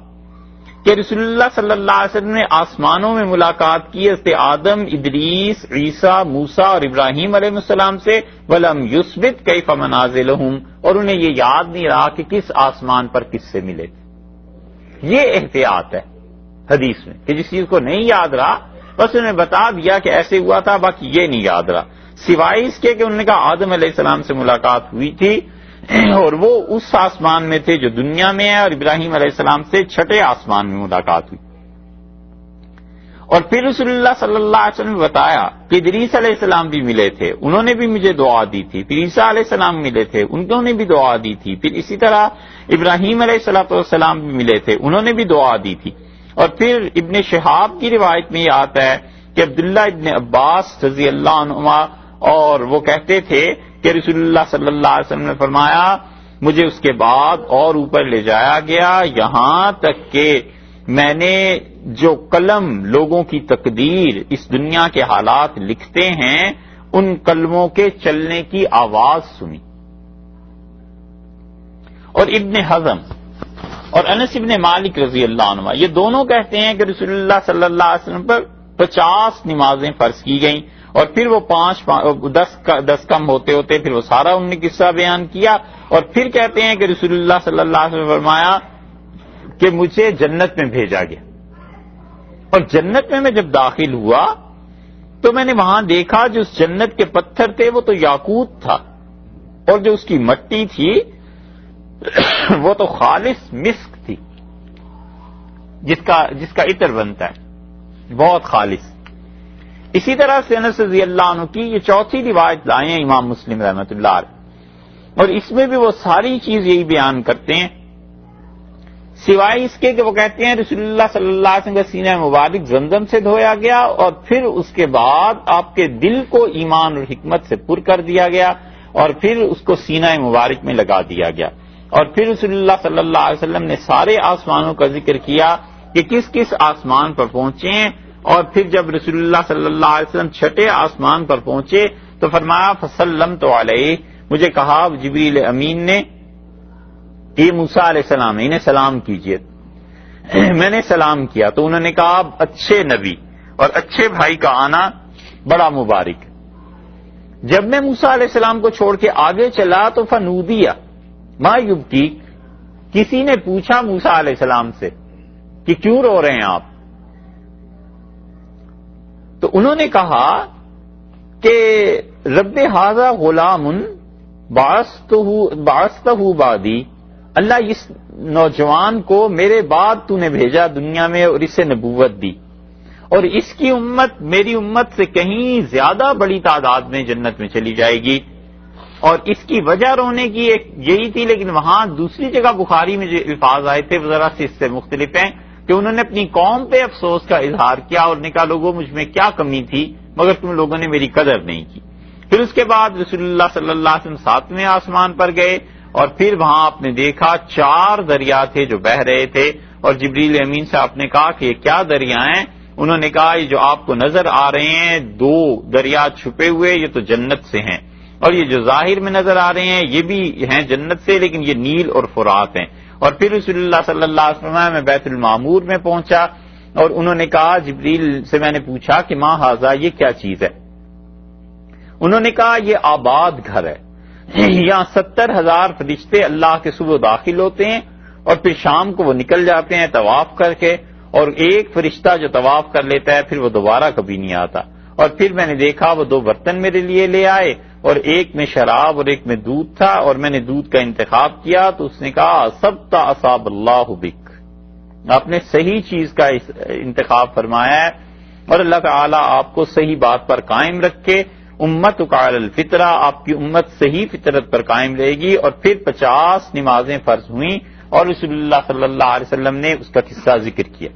کہ رسول اللہ صلی اللہ علیہ وسلم نے آسمانوں میں ملاقات کی حضرت آدم، ادریس، عیسیٰ، موسیٰ اور ابراہیم علیہ السلام سے، وَلَمْ يُثْبِتْ كَيْفَ مَنَازِلُهُمْ، اور انہیں یہ یاد نہیں رہا کہ کس آسمان پر کس سے ملے تھے۔ یہ احتیاط ہے حدیث میں کہ جس چیز کو نہیں یاد رہا بس انہیں بتا دیا کہ ایسے ہوا تھا، باقی یہ نہیں یاد رہا، سوائے اس کے کہ انہوں نے کہا آدم علیہ السلام سے ملاقات ہوئی تھی اور وہ اس آسمان میں تھے جو دنیا میں ہے، اور ابراہیم علیہ السلام سے چھٹے آسمان میں ملاقات ہوئی۔ اور پھر رسول اللہ صلی اللہ علیہ وسلم نے بتایا کہ ادریس علیہ السلام بھی ملے تھے، انہوں نے بھی مجھے دعا دی تھی، پھر عیسیٰ علیہ السلام ملے تھے، انہوں نے بھی دعا دی تھی، پھر اسی طرح ابراہیم علیہ السلام بھی ملے تھے، انہوں نے بھی دعا دی تھی۔ اور پھر ابن شہاب کی روایت میں یہ آتا ہے کہ عبداللہ ابن عباس رضی اللہ عنہما، اور وہ کہتے تھے کہ رسول اللہ صلی اللہ علیہ وسلم نے فرمایا مجھے اس کے بعد اور اوپر لے جایا گیا، یہاں تک کہ میں نے جو قلم لوگوں کی تقدیر اس دنیا کے حالات لکھتے ہیں ان قلموں کے چلنے کی آواز سنی۔ اور ابن حزم اور انس ابن مالک رضی اللہ عنہ یہ دونوں کہتے ہیں کہ رسول اللہ صلی اللہ علیہ وسلم پر 50 نمازیں فرض کی گئیں، اور پھر وہ 10 کم ہوتے ہوتے پھر وہ سارا انہوں نے قصہ بیان کیا، اور پھر کہتے ہیں کہ رسول اللہ صلی اللہ علیہ وسلم نے فرمایا کہ مجھے جنت میں بھیجا گیا، اور جنت میں جب داخل ہوا تو میں نے وہاں دیکھا جو اس جنت کے پتھر تھے وہ تو یاقوت تھا، اور جو اس کی مٹی تھی وہ تو خالص مسک تھی، جس کا عطر بنتا ہے، بہت خالص۔ اسی طرح سے انس رضی اللہ عنہ کی یہ چوتھی روایت لائے ہیں امام مسلم رحمۃ اللہ علیہ، اور اس میں بھی وہ ساری چیز یہی بیان کرتے ہیں سوائے اس کے کہ وہ کہتے ہیں رسول اللہ صلی اللہ علیہ وسلم کا سینہ مبارک زمزم سے دھویا گیا، اور پھر اس کے بعد آپ کے دل کو ایمان اور حکمت سے پر کر دیا گیا، اور پھر اس کو سینہ مبارک میں لگا دیا گیا، اور پھر رسول اللہ صلی اللہ علیہ وسلم نے سارے آسمانوں کا ذکر کیا کہ کس کس آسمان پر پہنچے ہیں، اور پھر جب رسول اللہ صلی اللہ علیہ وسلم چھٹے آسمان پر پہنچے تو فرمایا فسلمت علیہ، مجھے کہا جبریل امین نے یہ موسیٰ علیہ السلام انہیں سلام کیجیے، میں نے سلام کیا تو انہوں نے کہا اچھے نبی اور اچھے بھائی کا آنا بڑا مبارک۔ جب میں موسیٰ علیہ السلام کو چھوڑ کے آگے چلا تو فنودیا ما یبکی، کسی نے پوچھا موسیٰ علیہ السلام سے کہ کیوں رو رہے ہیں آپ؟ تو انہوں نے کہا کہ رب ھذا غلام بعثتہ بعدی، اللہ اس نوجوان کو میرے بعد تو نے بھیجا دنیا میں اور اسے نبوت دی، اور اس کی امت میری امت سے کہیں زیادہ بڑی تعداد میں جنت میں چلی جائے گی، اور اس کی وجہ رونے کی ایک یہی تھی، لیکن وہاں دوسری جگہ بخاری میں جو الفاظ آئے تھے وہ ذرا سے اس سے مختلف ہیں کہ انہوں نے اپنی قوم پہ افسوس کا اظہار کیا اور نے کہا لوگوں مجھ میں کیا کمی تھی مگر تم لوگوں نے میری قدر نہیں کی۔ پھر اس کے بعد رسول اللہ صلی اللہ علیہ وسلم 7ویں آسمان پر گئے، اور پھر وہاں آپ نے دیکھا 4 دریا تھے جو بہ رہے تھے، اور جبریل امین سے آپ نے کہا کہ یہ کیا دریا ہیں؟ انہوں نے کہا یہ جو آپ کو نظر آ رہے ہیں 2 دریا چھپے ہوئے یہ تو جنت سے ہیں، اور یہ جو ظاہر میں نظر آ رہے ہیں یہ بھی ہیں جنت سے، لیکن یہ نیل اور فرات ہیں۔ اور پھر رسول اللہ صلی اللہ علیہ وسلم میں بیت المعمور میں پہنچا، اور انہوں نے کہا جبریل سے میں نے پوچھا کہ ما ھذا، یہ کیا چیز ہے؟ انہوں نے کہا یہ آباد گھر ہے، یہاں 70,000 فرشتے اللہ کے صبح داخل ہوتے ہیں اور پھر شام کو وہ نکل جاتے ہیں طواف کر کے، اور ایک فرشتہ جو طواف کر لیتا ہے پھر وہ دوبارہ کبھی نہیں آتا۔ اور پھر میں نے دیکھا وہ 2 برتن میرے لیے لے آئے، اور ایک میں شراب اور ایک میں دودھ تھا، اور میں نے دودھ کا انتخاب کیا تو اس نے کہا اصبت اصاب اللہ بک، آپ نے صحیح چیز کا انتخاب فرمایا ہے، اور اللہ تعالیٰ آپ کو صحیح بات پر قائم رکھے، امتک علی الفطرہ، آپ کی امت صحیح فطرت پر قائم رہے گی۔ اور پھر 50 نمازیں فرض ہوئیں، اور رسول اللہ صلی اللہ علیہ وسلم نے اس کا قصہ ذکر کیا۔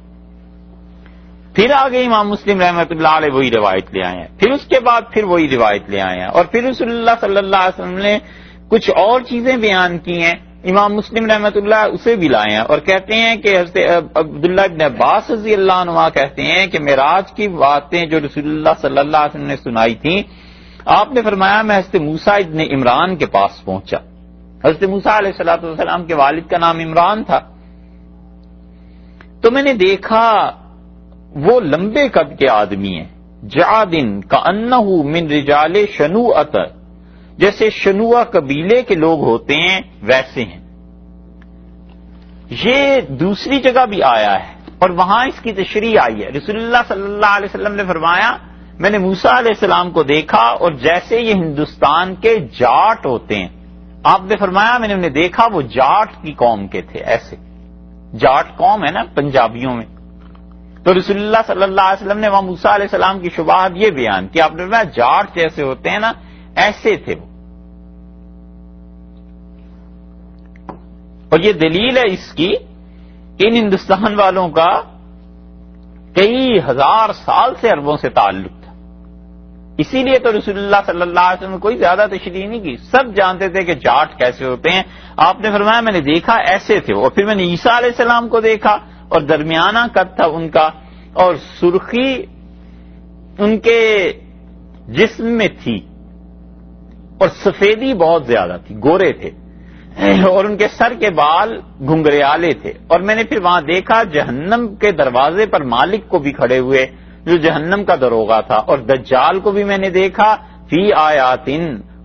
پھر آگے امام مسلم رحمۃ اللہ علیہ وہی روایت لے آئے ہیں، پھر اس کے بعد پھر وہی روایت لے آئے ہیں، اور پھر رسول اللہ صلی اللہ علیہ وسلم نے کچھ اور چیزیں بیان کی ہیں امام مسلم رحمۃ اللہ اسے بھی لائے ہیں اور کہتے ہیں کہ حضرت عبداللہ ابن عباس رضی اللہ عنہ کہتے ہیں کہ معراج کی باتیں جو رسول اللہ صلی اللہ علیہ وسلم نے سنائی تھیں، آپ نے فرمایا میں حضرت موسیٰ ابن عمران کے پاس پہنچا۔ حضرت موسیٰ علیہ الصلوۃ والسلام کے والد کا نام عمران تھا، تو میں نے دیکھا وہ لمبے قد کے آدمی ہیں، جعد کأنہ من رجال شنوءۃ، جیسے شنوء قبیلے کے لوگ ہوتے ہیں ویسے ہیں۔ یہ دوسری جگہ بھی آیا ہے اور وہاں اس کی تشریح آئی ہے۔ رسول اللہ صلی اللہ علیہ وسلم نے فرمایا میں نے موسیٰ علیہ السلام کو دیکھا اور جیسے یہ ہندوستان کے جاٹ ہوتے ہیں، آپ نے فرمایا میں نے انہیں دیکھا وہ جاٹ کی قوم کے تھے، ایسے جاٹ قوم ہے نا پنجابیوں میں۔ تو رسول اللہ صلی اللہ علیہ وسلم نے وہاں موسیٰ علیہ السلام کی شبہات یہ بیان کی، آپ نے فرمایا جاٹ جیسے ہوتے ہیں نا ایسے تھے وہ۔ اور یہ دلیل ہے اس کی کہ ان ہندوستان والوں کا کئی ہزار سال سے عربوں سے تعلق تھا، اسی لیے تو رسول اللہ صلی اللہ علیہ وسلم نے کوئی زیادہ تشریح نہیں کی، سب جانتے تھے کہ جاٹ کیسے ہوتے ہیں۔ آپ نے فرمایا میں نے دیکھا ایسے تھے، اور پھر میں نے عیسیٰ علیہ السلام کو دیکھا اور درمیانہ قد تھا ان کا، اور سرخی ان کے جسم میں تھی اور سفیدی بہت زیادہ تھی، گورے تھے، اور ان کے سر کے بال گھنگریالے تھے۔ اور میں نے پھر وہاں دیکھا جہنم کے دروازے پر مالک کو بھی کھڑے ہوئے جو جہنم کا دروغہ تھا، اور دجال کو بھی میں نے دیکھا فی آیات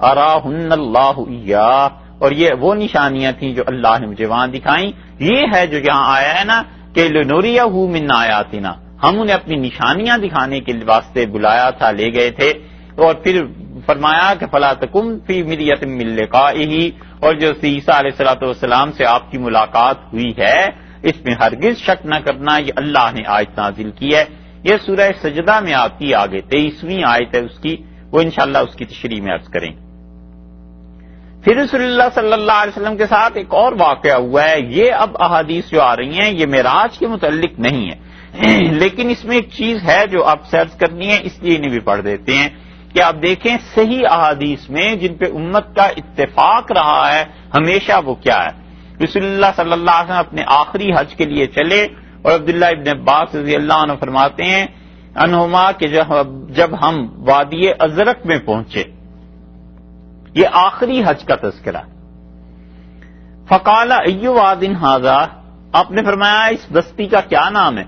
اراہن اللہ ایاہ، اور یہ وہ نشانیاں تھیں جو اللہ نے مجھے وہاں دکھائیں۔ یہ ہے جو یہاں آیا ہے نا کہ لنریہ من آیاتنا، ہم انہیں اپنی نشانیاں دکھانے کے واسطے بلایا تھا، لے گئے تھے۔ اور پھر فرمایا کہ فلا تکن فی مریۃ من لقائہ، اور جو عیسیٰ علیہ الصلوۃ والسلام سے آپ کی ملاقات ہوئی ہے اس میں ہرگز شک نہ کرنا، یہ اللہ نے آیت نازل کی ہے۔ یہ سورہ سجدہ میں آتی آگے 23ویں آیت ہے اس کی، وہ انشاءاللہ اس کی تشریح میں عرض کریں۔ پھر رسول اللہ صلی اللہ علیہ وسلم کے ساتھ ایک اور واقعہ ہوا ہے، یہ اب احادیث جو آ رہی ہیں یہ معراج کے متعلق نہیں ہے، لیکن اس میں ایک چیز ہے جو آپ سرچ کرنی ہے، اس لیے انہیں بھی پڑھ دیتے ہیں کہ آپ دیکھیں صحیح احادیث میں جن پہ امت کا اتفاق رہا ہے ہمیشہ وہ کیا ہے۔ رسول اللہ صلی اللہ علیہ وسلم اپنے آخری حج کے لیے چلے، اور عبداللہ ابن عباس رضی اللہ عنہ فرماتے ہیں انہما کہ جب ہم وادی ازرق میں پہنچے، یہ آخری حج کا تذکرہ، فقال ای واد ھذا، آپ نے فرمایا اس بستی کا کیا نام ہے؟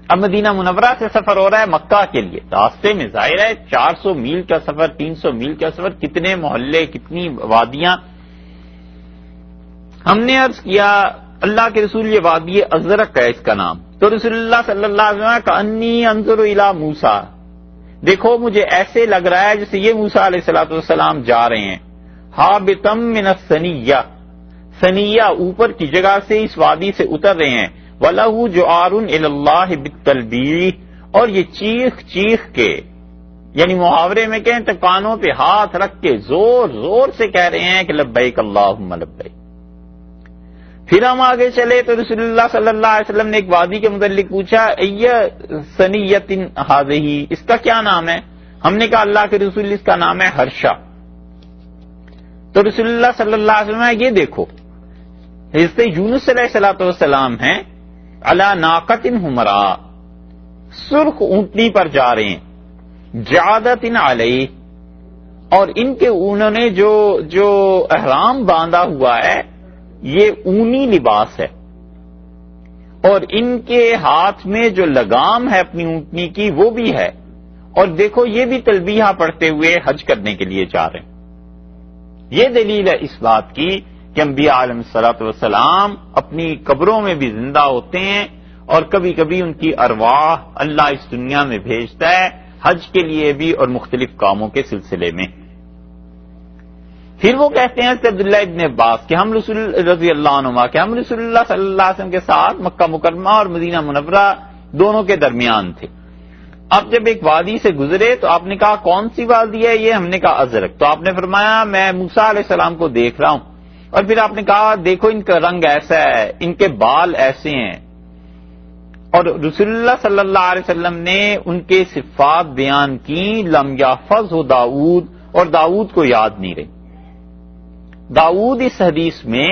اب مدینہ منورہ سے سفر ہو رہا ہے مکہ کے لیے، راستے میں ظاہر ہے 400 میل کا سفر، 300 میل کا سفر، کتنے محلے، کتنی وادیاں۔ ہم نے عرض کیا اللہ کے رسول یہ وادی ازرق ہے اس کا نام، تو رسول اللہ صلی اللہ علیہ وسلم کأنی انظر الی موسیٰ، دیکھو مجھے ایسے لگ رہا ہے جیسے یہ موسیٰ علیہ الصلوۃ والسلام جا رہے ہیں، ہابطا من الثنیہ، ثنیہ اوپر کی جگہ سے اس وادی سے اتر رہے ہیں، وَلَهُ جُعَارٌ إِلَى اللَّهِ بِالتَّلْبِيةِ، اور یہ چیخ چیخ کے، یعنی محاورے میں کہیں تو کانوں پہ ہاتھ رکھ کے زور زور سے کہہ رہے ہیں کہ لبیک اللہم لبیک۔ پھر ہم آگے چلے تو رسول اللہ صلی اللہ علیہ وسلم نے ایک وادی کے متعلق پوچھا ای ثنیۃ ھذہ، اس کا کیا نام ہے؟ ہم نے کہا اللہ کے رسول اس کا نام ہے ہرشا۔ تو رسول اللہ صلی اللہ علیہ وسلم یہ دیکھو حضرت یونس علیہ الصلوۃ والسلام ہیں علی ناقۃ حمراء، سرخ اونٹنی پر جا رہے ہیں، جعادۃ علیہ، اور ان کے انہوں نے جو احرام باندھا ہوا ہے یہ اونی لباس ہے، اور ان کے ہاتھ میں جو لگام ہے اپنی اونٹنی کی وہ بھی ہے، اور دیکھو یہ بھی تلبیہ پڑھتے ہوئے حج کرنے کے لیے جا رہے ہیں۔ یہ دلیل ہے اس بات کی کہ انبیاء علیہ الصلوۃ والسلام اپنی قبروں میں بھی زندہ ہوتے ہیں، اور کبھی کبھی ان کی ارواح اللہ اس دنیا میں بھیجتا ہے حج کے لیے بھی اور مختلف کاموں کے سلسلے میں۔ پھر وہ کہتے ہیں عبداللہ ابن عباس کہ ہم رسول رضی اللہ عنہما کہ ہم رسول اللہ صلی اللہ علیہ وسلم کے ساتھ مکہ مکرمہ اور مدینہ منورہ دونوں کے درمیان تھے۔ اب جب ایک وادی سے گزرے تو آپ نے کہا کون سی وادی ہے یہ؟ ہم نے کہا ازرق۔ تو آپ نے فرمایا میں موسیٰ علیہ السلام کو دیکھ رہا ہوں، اور پھر آپ نے کہا دیکھو ان کا رنگ ایسا ہے، ان کے بال ایسے ہیں، اور رسول اللہ صلی اللہ علیہ وسلم نے ان کے صفات بیان کی، لم یحفظ داؤد، اور داؤد کو یاد نہیں رہی۔ داؤد اس حدیث میں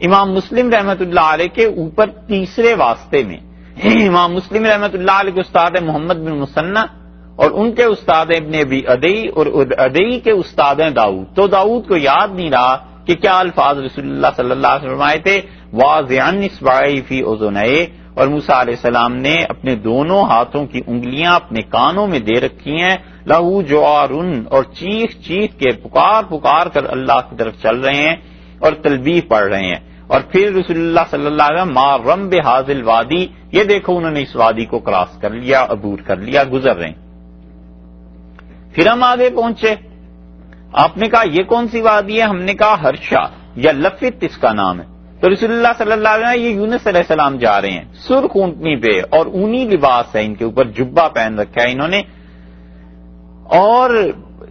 امام مسلم رحمۃ اللہ علیہ کے اوپر تیسرے واسطے میں امام مسلم رحمۃ اللہ علیہ کے استاد ہیں محمد بن مثنى اور ان کے استاد ابن ابی ادئی اور ادئی کے استاد ہیں داؤد. تو داؤد کو یاد نہیں رہا کہ کیا الفاظ رسول اللہ صلی اللہ علیہ وسلم فرمائے تھے واضعا اصبعی فی اذنیہ، اور موسیٰ علیہ السلام نے اپنے دونوں ہاتھوں کی انگلیاں اپنے کانوں میں دے رکھی ہیں، لہو جوارن، اور چیخ چیخ کے پکار کر اللہ کی طرف چل رہے ہیں اور تلبیح پڑھ رہے ہیں. اور پھر رسول اللہ صلی اللہ علیہ وسلم ما رم بہذا الوادی، یہ دیکھو انہوں نے اس وادی کو کراس کر لیا، عبور کر لیا، گزر رہے ہیں. پھر ہم آگے پہنچے، آپ نے کہا یہ کون سی وادی ہے؟ ہم نے کہا ہرشا یا لفت اس کا نام ہے. تو رسول اللہ صلی اللہ علیہ وسلم یہ یونس علیہ السلام جا رہے ہیں سرخ اونٹنی پہ، اور اونی لباس ہے ان کے اوپر، جبہ پہن رکھا ہے انہوں نے، اور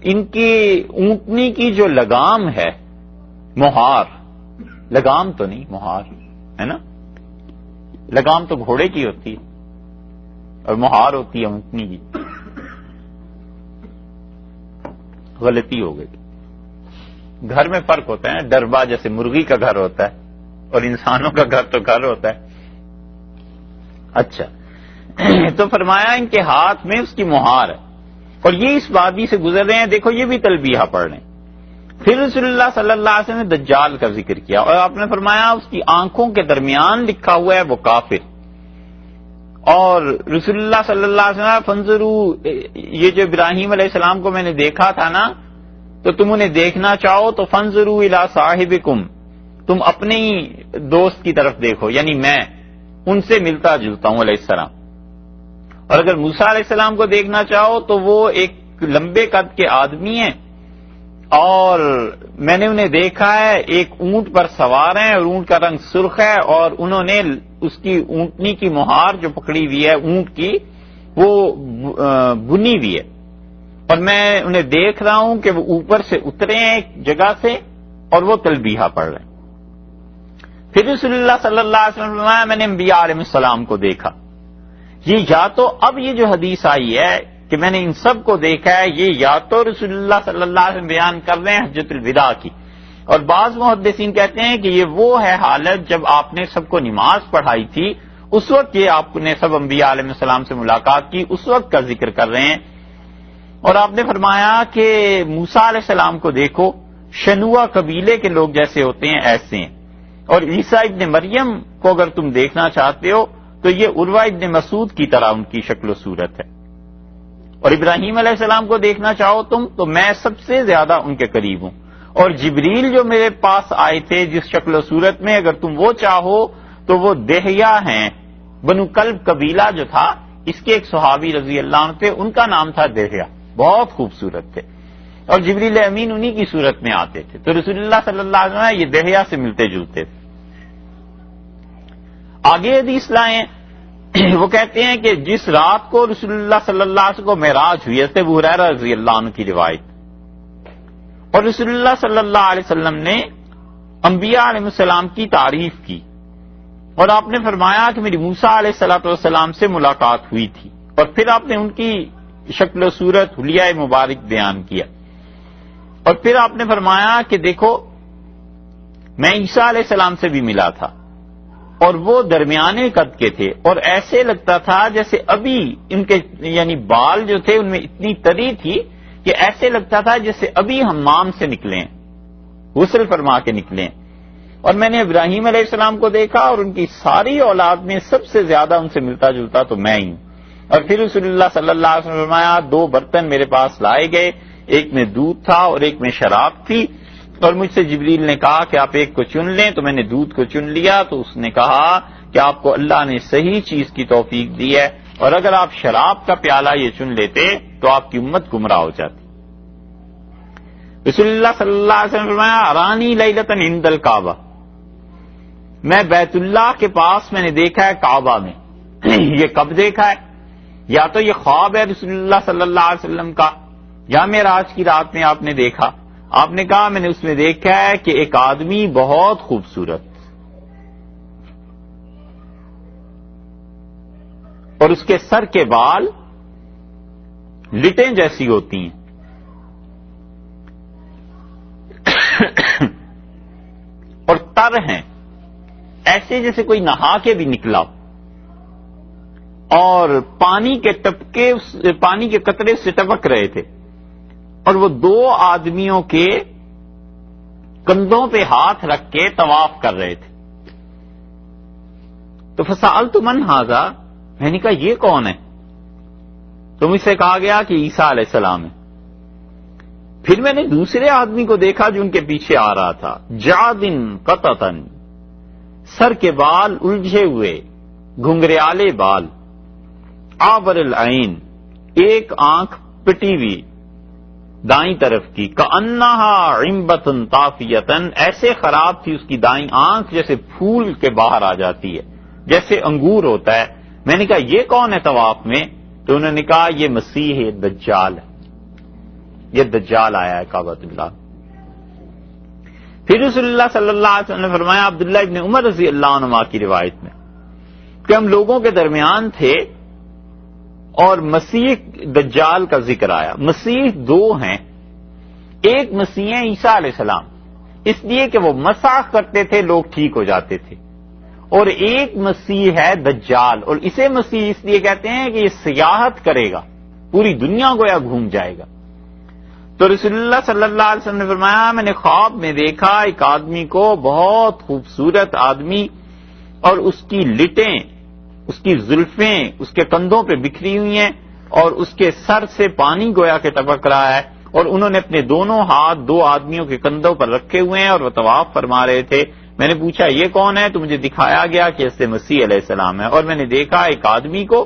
ان کی اونٹنی کی جو لگام ہے، مہار، لگام تو نہیں مہار ہے نا، لگام تو گھوڑے کی ہوتی ہے اور مہار ہوتی ہے اونٹنی کی. غلطی ہو گئی، گھر میں فرق ہوتا ہے، ڈربا جیسے مرغی کا گھر ہوتا ہے اور انسانوں کا گھر تو گھر ہوتا ہے. اچھا تو فرمایا ان کے ہاتھ میں اس کی مہار ہے اور یہ اس وادی سے گزر رہے ہیں، دیکھو یہ بھی تلبیہ پڑھ رہے ہیں. پھر رسول اللہ صلی اللہ علیہ وسلم نے دجال کا ذکر کیا اور آپ نے فرمایا اس کی آنکھوں کے درمیان لکھا ہوا ہے وہ کافر. اور رسول اللہ صلی اللہ علیہ وسلم فانظروا، یہ جو ابراہیم علیہ السلام کو میں نے دیکھا تھا نا، تو تم انہیں دیکھنا چاہو تو فانظروا الی صاحبکم، تم اپنے ہی دوست کی طرف دیکھو، یعنی میں ان سے ملتا جلتا ہوں علیہ السلام. اور اگر موسیٰ علیہ السلام کو دیکھنا چاہو تو وہ ایک لمبے قد کے آدمی ہیں اور میں نے انہیں دیکھا ہے ایک اونٹ پر سوار ہیں اور اونٹ کا رنگ سرخ ہے اور انہوں نے اس کی اونٹنی کی مہار جو پکڑی ہوئی ہے اونٹ کی وہ بنی ہوئی ہے، اور میں انہیں دیکھ رہا ہوں کہ وہ اوپر سے اترے ہیں ایک جگہ سے اور وہ تلبیہ پڑھ رہے ہیں. پھر رسول اللہ صلی اللہ علیہ وسلم نے فرمایا میں نے انبیاء علیہ السلام کو دیکھا. یہ یا تو اب یہ جو حدیث آئی ہے کہ میں نے ان سب کو دیکھا ہے، یہ یا تو رسول اللہ صلی اللہ علیہ وسلم بیان کر رہے ہیں حجۃ الوداع کی، اور بعض محدثین کہتے ہیں کہ یہ وہ ہے حالت جب آپ نے سب کو نماز پڑھائی تھی، اس وقت یہ آپ نے سب انبیاء علیہ السلام سے ملاقات کی، اس وقت کا ذکر کر رہے ہیں. اور آپ نے فرمایا کہ موسیٰ علیہ السلام کو دیکھو، شنوع قبیلے کے لوگ جیسے ہوتے ہیں ایسے ہیں، اور عیسیٰ ابن مریم کو اگر تم دیکھنا چاہتے ہو تو یہ عروہ ابن مسعود کی طرح ان کی شکل و صورت ہے، اور ابراہیم علیہ السلام کو دیکھنا چاہو تم تو میں سب سے زیادہ ان کے قریب ہوں، اور جبریل جو میرے پاس آئے تھے جس شکل و صورت میں اگر تم وہ چاہو تو وہ دہیا ہیں، بنو کلب قبیلہ جو تھا اس کے ایک صحابی رضی اللہ عنہ تھے، ان کا نام تھا دہیا، بہت خوبصورت تھے اور جبریل امین انہی کی صورت میں آتے تھے. تو رسول اللہ صلی اللہ علیہ وسلم یہ دہیا سے ملتے جلتے تھے. آگے حدیث لائیں، وہ کہتے ہیں کہ جس رات کو رسول اللہ صلی اللہ علیہ وسلم کو معراج ہوئی، حضرت ابو ہریرہ رضی اللہ عنہ کی روایت، اور رسول اللہ صلی اللہ علیہ وسلم نے انبیاء علیہ السلام کی تعریف کی اور آپ نے فرمایا کہ میری موسیٰ علیہ السلام سے ملاقات ہوئی تھی، اور پھر آپ نے ان کی شکل و صورت حلیہ مبارک بیان کیا، اور پھر آپ نے فرمایا کہ دیکھو میں عیسیٰ علیہ السلام سے بھی ملا تھا اور وہ درمیانے قد کے تھے اور ایسے لگتا تھا جیسے ابھی ان کے یعنی بال جو تھے ان میں اتنی تری تھی کہ ایسے لگتا تھا جیسے ابھی حمام سے نکلے، غسل فرما کے نکلے. اور میں نے ابراہیم علیہ السلام کو دیکھا اور ان کی ساری اولاد میں سب سے زیادہ ان سے ملتا جلتا تو میں ہی ہوں. اور پھر رسول اللہ صلی اللہ علیہ وسلم فرمایا 2 برتن میرے پاس لائے گئے، ایک میں دودھ تھا اور ایک میں شراب تھی، اور مجھ سے جبریل نے کہا کہ آپ ایک کو چن لیں، تو میں نے دودھ کو چن لیا. تو اس نے کہا کہ آپ کو اللہ نے صحیح چیز کی توفیق دی ہے، اور اگر آپ شراب کا پیالہ یہ چن لیتے تو آپ کی امت گمراہ ہو جاتی. رسول اللہ صلی اللہ علیہ وسلم نے فرمایا ارانی لیلۃ عند الکعبہ، میں بیت اللہ کے پاس میں نے دیکھا ہے کعبہ میں. یہ کب دیکھا ہے؟ یا تو یہ خواب ہے رسول اللہ صلی اللہ علیہ وسلم کا، یا معراج کی رات میں آپ نے دیکھا. آپ نے کہا میں نے اس میں دیکھا ہے کہ ایک آدمی بہت خوبصورت اور اس کے سر کے بال لٹیں جیسی ہوتی ہیں اور تر ہیں ایسے جیسے کوئی نہا کے بھی نکلا اور پانی کے قطرے سے ٹپک رہے تھے، اور وہ دو آدمیوں کے کندھوں پہ ہاتھ رکھ کے طواف کر رہے تھے۔ تو فسألت من ھذا، میں نے کہا یہ کون ہے؟ تو مجھ سے کہا گیا کہ عیسیٰ علیہ السلام ہے۔ پھر میں نے دوسرے آدمی کو دیکھا جو ان کے پیچھے آ رہا تھا، جادن قططن، سر کے بال الجھے ہوئے، گھنگریالے بال، عابر العین، ایک آنکھ پٹی ہوئی دائیں طرف کی، کأنہا عنبۃ طافیۃ، ایسے خراب تھی اس کی دائیں آنکھ جیسے پھول کے باہر آ جاتی ہے، جیسے انگور ہوتا ہے۔ میں نے کہا یہ کون ہے طواف میں؟ تو انہوں نے کہا یہ مسیح دجال ہے، یہ دجال آیا ہے کعبۃ اللہ۔ پھر رسول اللہ صلی اللہ علیہ وسلم نے فرمایا، عبداللہ ابن عمر رضی اللہ عنہما کی روایت میں، کہ ہم لوگوں کے درمیان تھے اور مسیح دجال کا ذکر آیا۔ مسیح دو ہیں، ایک مسیح ہے عیسیٰ علیہ السلام، اس لیے کہ وہ مسح کرتے تھے لوگ ٹھیک ہو جاتے تھے، اور ایک مسیح ہے دجال، اور اسے مسیح اس لیے کہتے ہیں کہ یہ سیاحت کرے گا، پوری دنیا گویا گھوم جائے گا۔ تو رسول اللہ صلی اللہ علیہ وسلم نے فرمایا، میں نے خواب میں دیکھا ایک آدمی کو، بہت خوبصورت آدمی، اور اس کی لٹیں، اس کی زلفیں اس کے کندھوں پہ بکھری ہوئی ہیں، اور اس کے سر سے پانی گویا کے ٹپک رہا ہے، اور انہوں نے اپنے دونوں ہاتھ دو آدمیوں کے کندھوں پر رکھے ہوئے ہیں اور وہ طواف فرما رہے تھے۔ میں نے پوچھا یہ کون ہے؟ تو مجھے دکھایا گیا کہ اس سے مسیح علیہ السلام ہے، اور میں نے دیکھا ایک آدمی کو،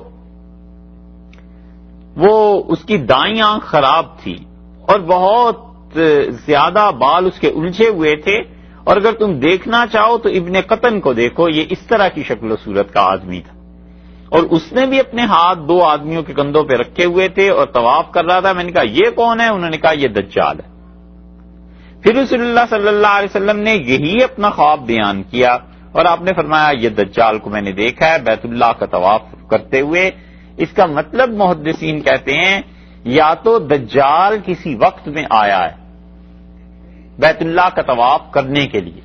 وہ اس کی دائیں آنکھ خراب تھی اور بہت زیادہ بال اس کے الجھے ہوئے تھے، اور اگر تم دیکھنا چاہو تو ابن قطن کو دیکھو، یہ اس طرح کی شکل و صورت کا آدمی تھا، اور اس نے بھی اپنے ہاتھ دو آدمیوں کے کندھوں پہ رکھے ہوئے تھے اور طواف کر رہا تھا۔ میں نے کہا یہ کون ہے؟ انہوں نے کہا یہ دجال ہے۔ پھر رسول اللہ صلی اللہ علیہ وسلم نے یہی اپنا خواب بیان کیا، اور آپ نے فرمایا یہ دجال کو میں نے دیکھا ہے بیت اللہ کا طواف کرتے ہوئے۔ اس کا مطلب محدثین کہتے ہیں یا تو دجال کسی وقت میں آیا ہے بیت اللہ کا طواف کرنے کے لیے،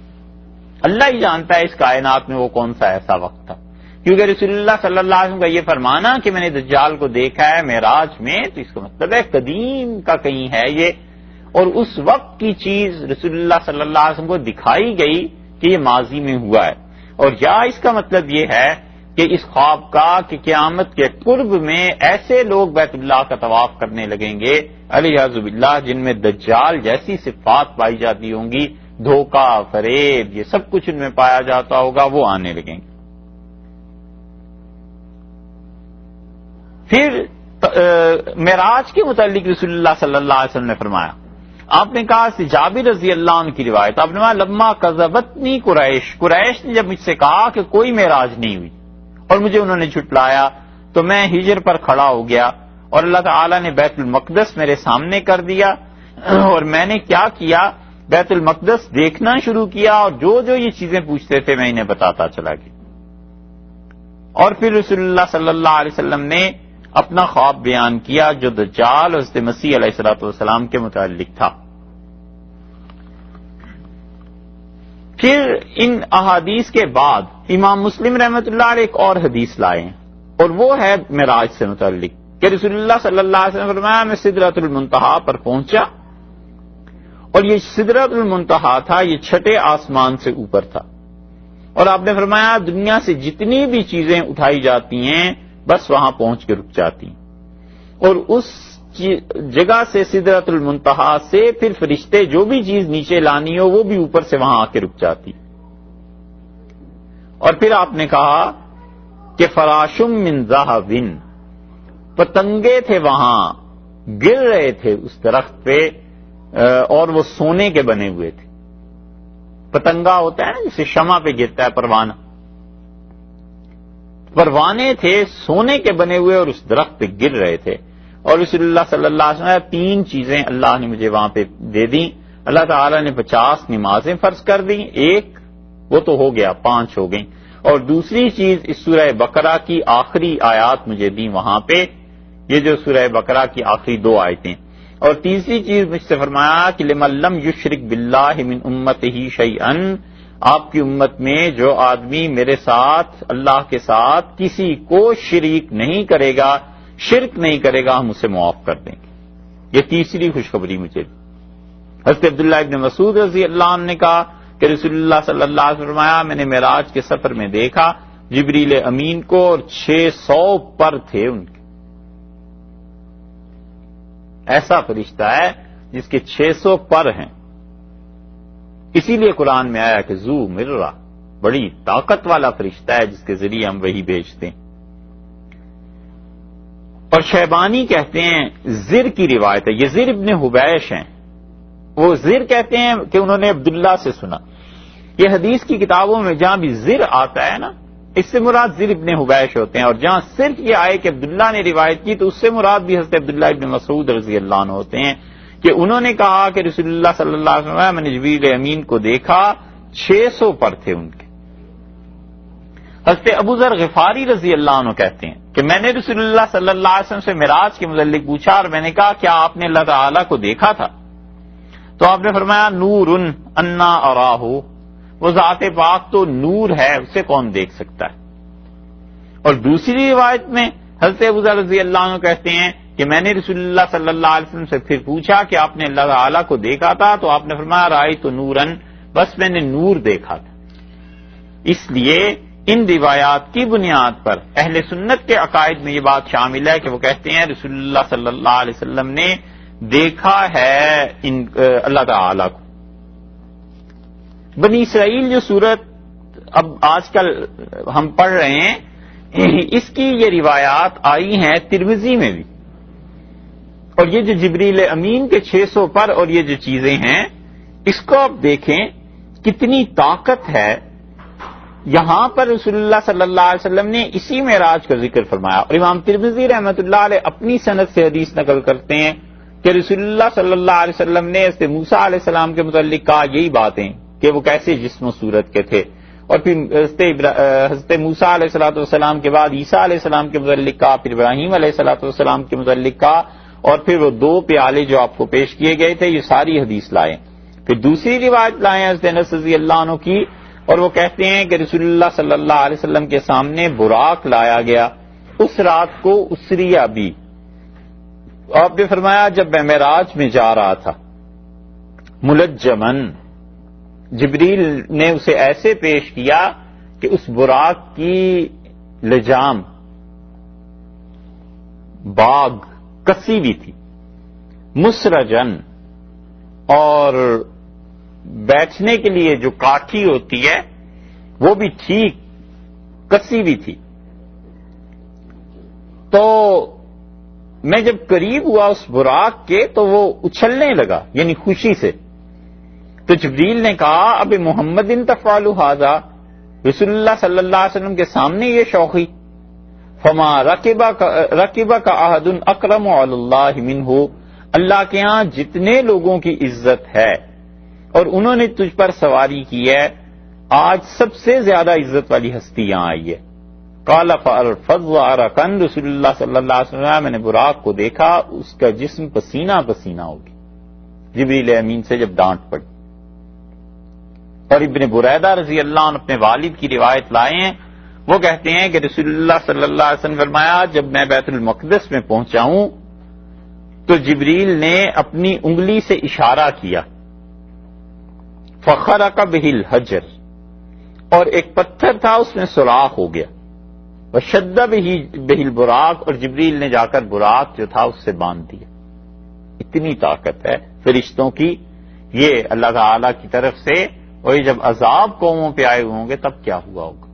اللہ ہی جانتا ہے اس کائنات میں وہ کون سا ایسا وقت تھا، کیونکہ رسول اللہ صلی اللہ علیہ وسلم کا یہ فرمانا کہ میں نے دجال کو دیکھا ہے معراج میں، تو اس کا مطلب ہے قدیم کا کہیں ہے یہ، اور اس وقت کی چیز رسول اللہ صلی اللہ علیہ وسلم کو دکھائی گئی کہ یہ ماضی میں ہوا ہے، اور یا اس کا مطلب یہ ہے کہ اس خواب کا کہ قیامت کے قرب میں ایسے لوگ بیت اللہ کا طواف کرنے لگیں گے علیہ باللہ جن میں دجال جیسی صفات پائی جاتی ہوں گی، دھوکہ، فریب، یہ سب کچھ ان میں پایا جاتا ہوگا، وہ آنے لگیں گے۔ پھر معراج کے متعلق رسول اللہ صلی اللہ علیہ وسلم نے فرمایا، آپ نے کہا جابر رضی اللہ عنہ کی روایت، آپ نے کہا لما کذبتنی قریش نے جب مجھ سے کہا کہ کوئی معراج نہیں ہوئی اور مجھے انہوں نے جھٹلایا، تو میں ہجر پر کھڑا ہو گیا اور اللہ تعالیٰ نے بیت المقدس میرے سامنے کر دیا، اور میں نے کیا کیا، بیت المقدس دیکھنا شروع کیا، اور جو جو یہ چیزیں پوچھتے تھے میں انہیں بتاتا چلا گیا۔ اور پھر رسول اللہ صلی اللہ علیہ وسلم نے اپنا خواب بیان کیا جو دجال اور حضرت مسیح علیہ الصلوۃ والسلام کے متعلق تھا۔ پھر ان احادیث کے بعد امام مسلم رحمۃ اللہ علیہ ایک اور حدیث لائے ہیں، اور وہ ہے معراج سے متعلق، کہ رسول اللہ صلی اللہ علیہ وسلم نے فرمایا میں سدرۃ المنتہا پر پہنچا، اور یہ سدرۃ المنتہا تھا، یہ چھٹے آسمان سے اوپر تھا، اور آپ نے فرمایا دنیا سے جتنی بھی چیزیں اٹھائی جاتی ہیں بس وہاں پہنچ کے رک جاتی ہیں، اور اس جگہ سے سدرۃ المنتہا سے پھر فرشتے جو بھی چیز نیچے لانی ہو وہ بھی اوپر سے وہاں آ کے رک جاتی۔ اور پھر آپ نے کہا کہ فراشم من ذہب، پتنگے تھے وہاں گر رہے تھے اس درخت پہ، اور وہ سونے کے بنے ہوئے تھے۔ پتنگا ہوتا ہے نا جسے شمع پہ گرتا ہے پروانہ، پروانے تھے سونے کے بنے ہوئے اور اس درخت پہ گر رہے تھے، اور رسول اللہ صلی اللہ علیہ وسلم تین چیزیں اللہ نے مجھے وہاں پہ دے دیں، اللہ تعالیٰ نے 50 نمازیں فرض کر دیں، ایک وہ تو ہو گیا 5 ہو گئیں، اور دوسری چیز اس سورہ بقرہ کی آخری آیات مجھے دیں وہاں پہ، یہ جو سورہ بقرہ کی آخری 2 آیتیں، اور تیسری چیز مجھ سے فرمایا کہ لمن لم یشرک باللہ من امتہ شیئا آپ کی امت میں جو آدمی میرے ساتھ اللہ کے ساتھ کسی کو شریک نہیں کرے گا، شرک نہیں کرے گا، ہم اسے معاف کر دیں گے۔ یہ تیسری خوشخبری مجھے دی۔ حضرت عبداللہ ابن مسعود رضی اللہ عنہ نے کہا کہ رسول اللہ صلی اللہ علیہ وسلم فرمایا، میں نے معراج کے سفر میں دیکھا جبریل امین کو اور 600 پر تھے ان کے۔ ایسا فرشتہ ہے جس کے 600 پر ہیں۔ اسی لیے قرآن میں آیا کہ ذو مرہ، بڑی طاقت والا فرشتہ ہے جس کے ذریعے ہم وحی بھیجتے ہیں۔ اور شیبانی کہتے ہیں زر کی روایت ہے، یہ زر ابن حبیش ہیں، وہ زر کہتے ہیں کہ انہوں نے عبداللہ سے سنا۔ یہ حدیث کی کتابوں میں جہاں بھی زر آتا ہے نا، اس سے مراد زر ابن حبیش ہوتے ہیں، اور جہاں صرف یہ آئے کہ عبداللہ نے روایت کی تو اس سے مراد بھی حضرت عبداللہ ابن مسعود رضی اللہ عنہ ہوتے ہیں کہ انہوں نے کہا کہ رسول اللہ صلی اللہ علیہ وسلم میں نے جبریل امین کو دیکھا، 600 پر تھے ان کے۔ حضرت ابو ذر غفاری رضی اللہ عنہ کہتے ہیں کہ میں نے رسول اللہ صلی اللہ علیہ وسلم سے معراج کے متعلق پوچھا اور میں نے کہا کیا آپ نے اللہ تعالیٰ کو دیکھا تھا؟ تو آپ نے فرمایا نور انا اراہ، وہ ذات پاک تو نور ہے، اسے کون دیکھ سکتا ہے۔ اور دوسری روایت میں حضرت ابو ذر رضی اللہ عنہ کہتے ہیں کہ میں نے رسول اللہ صلی اللہ علیہ وسلم سے پھر پوچھا کہ آپ نے اللہ تعالیٰ کو دیکھا تھا؟ تو آپ نے فرمایا رأیت نورن، بس میں نے نور دیکھا تھا۔ اس لیے ان روایات کی بنیاد پر اہل سنت کے عقائد میں یہ بات شامل ہے کہ وہ کہتے ہیں رسول اللہ صلی اللہ علیہ وسلم نے دیکھا ہے اللہ تعالیٰ کو۔ بنی اسرائیل جو سورت اب آج کل ہم پڑھ رہے ہیں، اس کی یہ روایات آئی ہیں ترمذی میں بھی، اور یہ جو جبریل امین کے 600 پر اور یہ جو چیزیں ہیں، اس کو آپ دیکھیں کتنی طاقت ہے۔ یہاں پر رسول اللہ صلی اللہ علیہ وسلم نے اسی معراج کا ذکر فرمایا، اور امام ترمذی رحمۃ اللہ علیہ اپنی سند سے حدیث نقل کرتے ہیں کہ رسول اللہ صلی اللہ علیہ وسلم نے حضرت موسیٰ علیہ السلام کے متعلق کہا یہی باتیں کہ وہ کیسے جسم و صورت کے تھے، اور پھر حضرت موسیٰ علیہ السلام کے بعد عیسیٰ علیہ السلام کے متعلق کہا، پھر ابراہیم علیہ السلام کے متعلق کہا، اور پھر وہ 2 پیالے جو آپ کو پیش کیے گئے تھے، یہ ساری حدیث لائے۔ پھر دوسری روایت لائے حضرت انس رضی اللہ عنہ کی، اور وہ کہتے ہیں کہ رسول اللہ صلی اللہ علیہ وسلم کے سامنے براق لایا گیا، اس رات کو اسریہ بھی۔ آپ نے فرمایا جب میں معراج میں جا رہا تھا، ملجمن، جبریل نے اسے ایسے پیش کیا کہ اس براق کی لجام باغ کسی بھی تھی، مسرجن، اور بیٹھنے کے لیے جو کاٹھی ہوتی ہے وہ بھی ٹھیک کسی بھی تھی۔ تو میں جب قریب ہوا اس براق کے تو وہ اچھلنے لگا، یعنی خوشی سے۔ تو جبریل نے کہا اب محمد تفعل ھذا، رسول اللہ صلی اللہ علیہ وسلم کے سامنے یہ شوخی، فما رکبک احد اکرم علی اللہ منہ، اللہ کے ہاں جتنے لوگوں کی عزت ہے اور انہوں نے تجھ پر سواری کی ہے، آج سب سے زیادہ عزت والی ہستی یہاں آئی ہے۔ قال فضرکن، رسول اللہ صلی اللہ علیہ وسلم میں نے براق کو دیکھا، اس کا جسم پسینہ پسینہ ہو گیا جبریل امین سے جب ڈانٹ پڑی۔ اور ابن بریدہ رضی اللہ عنہ اپنے والد کی روایت لائے ہیں، وہ کہتے ہیں کہ رسول اللہ صلی اللہ علیہ وسلم فرمایا جب میں بیت المقدس میں پہنچا ہوں تو جبریل نے اپنی انگلی سے اشارہ کیا، فخرق بہ الحجر، اور ایک پتھر تھا اس میں سوراخ ہو گیا، وشد بہ البراق، اور جبریل نے جا کر براق جو تھا اس سے باندھ دیا۔ اتنی طاقت ہے فرشتوں کی یہ اللہ تعالی کی طرف سے، اور یہ جب عذاب قوموں پہ آئے ہوں گے تب کیا ہوا ہوگا۔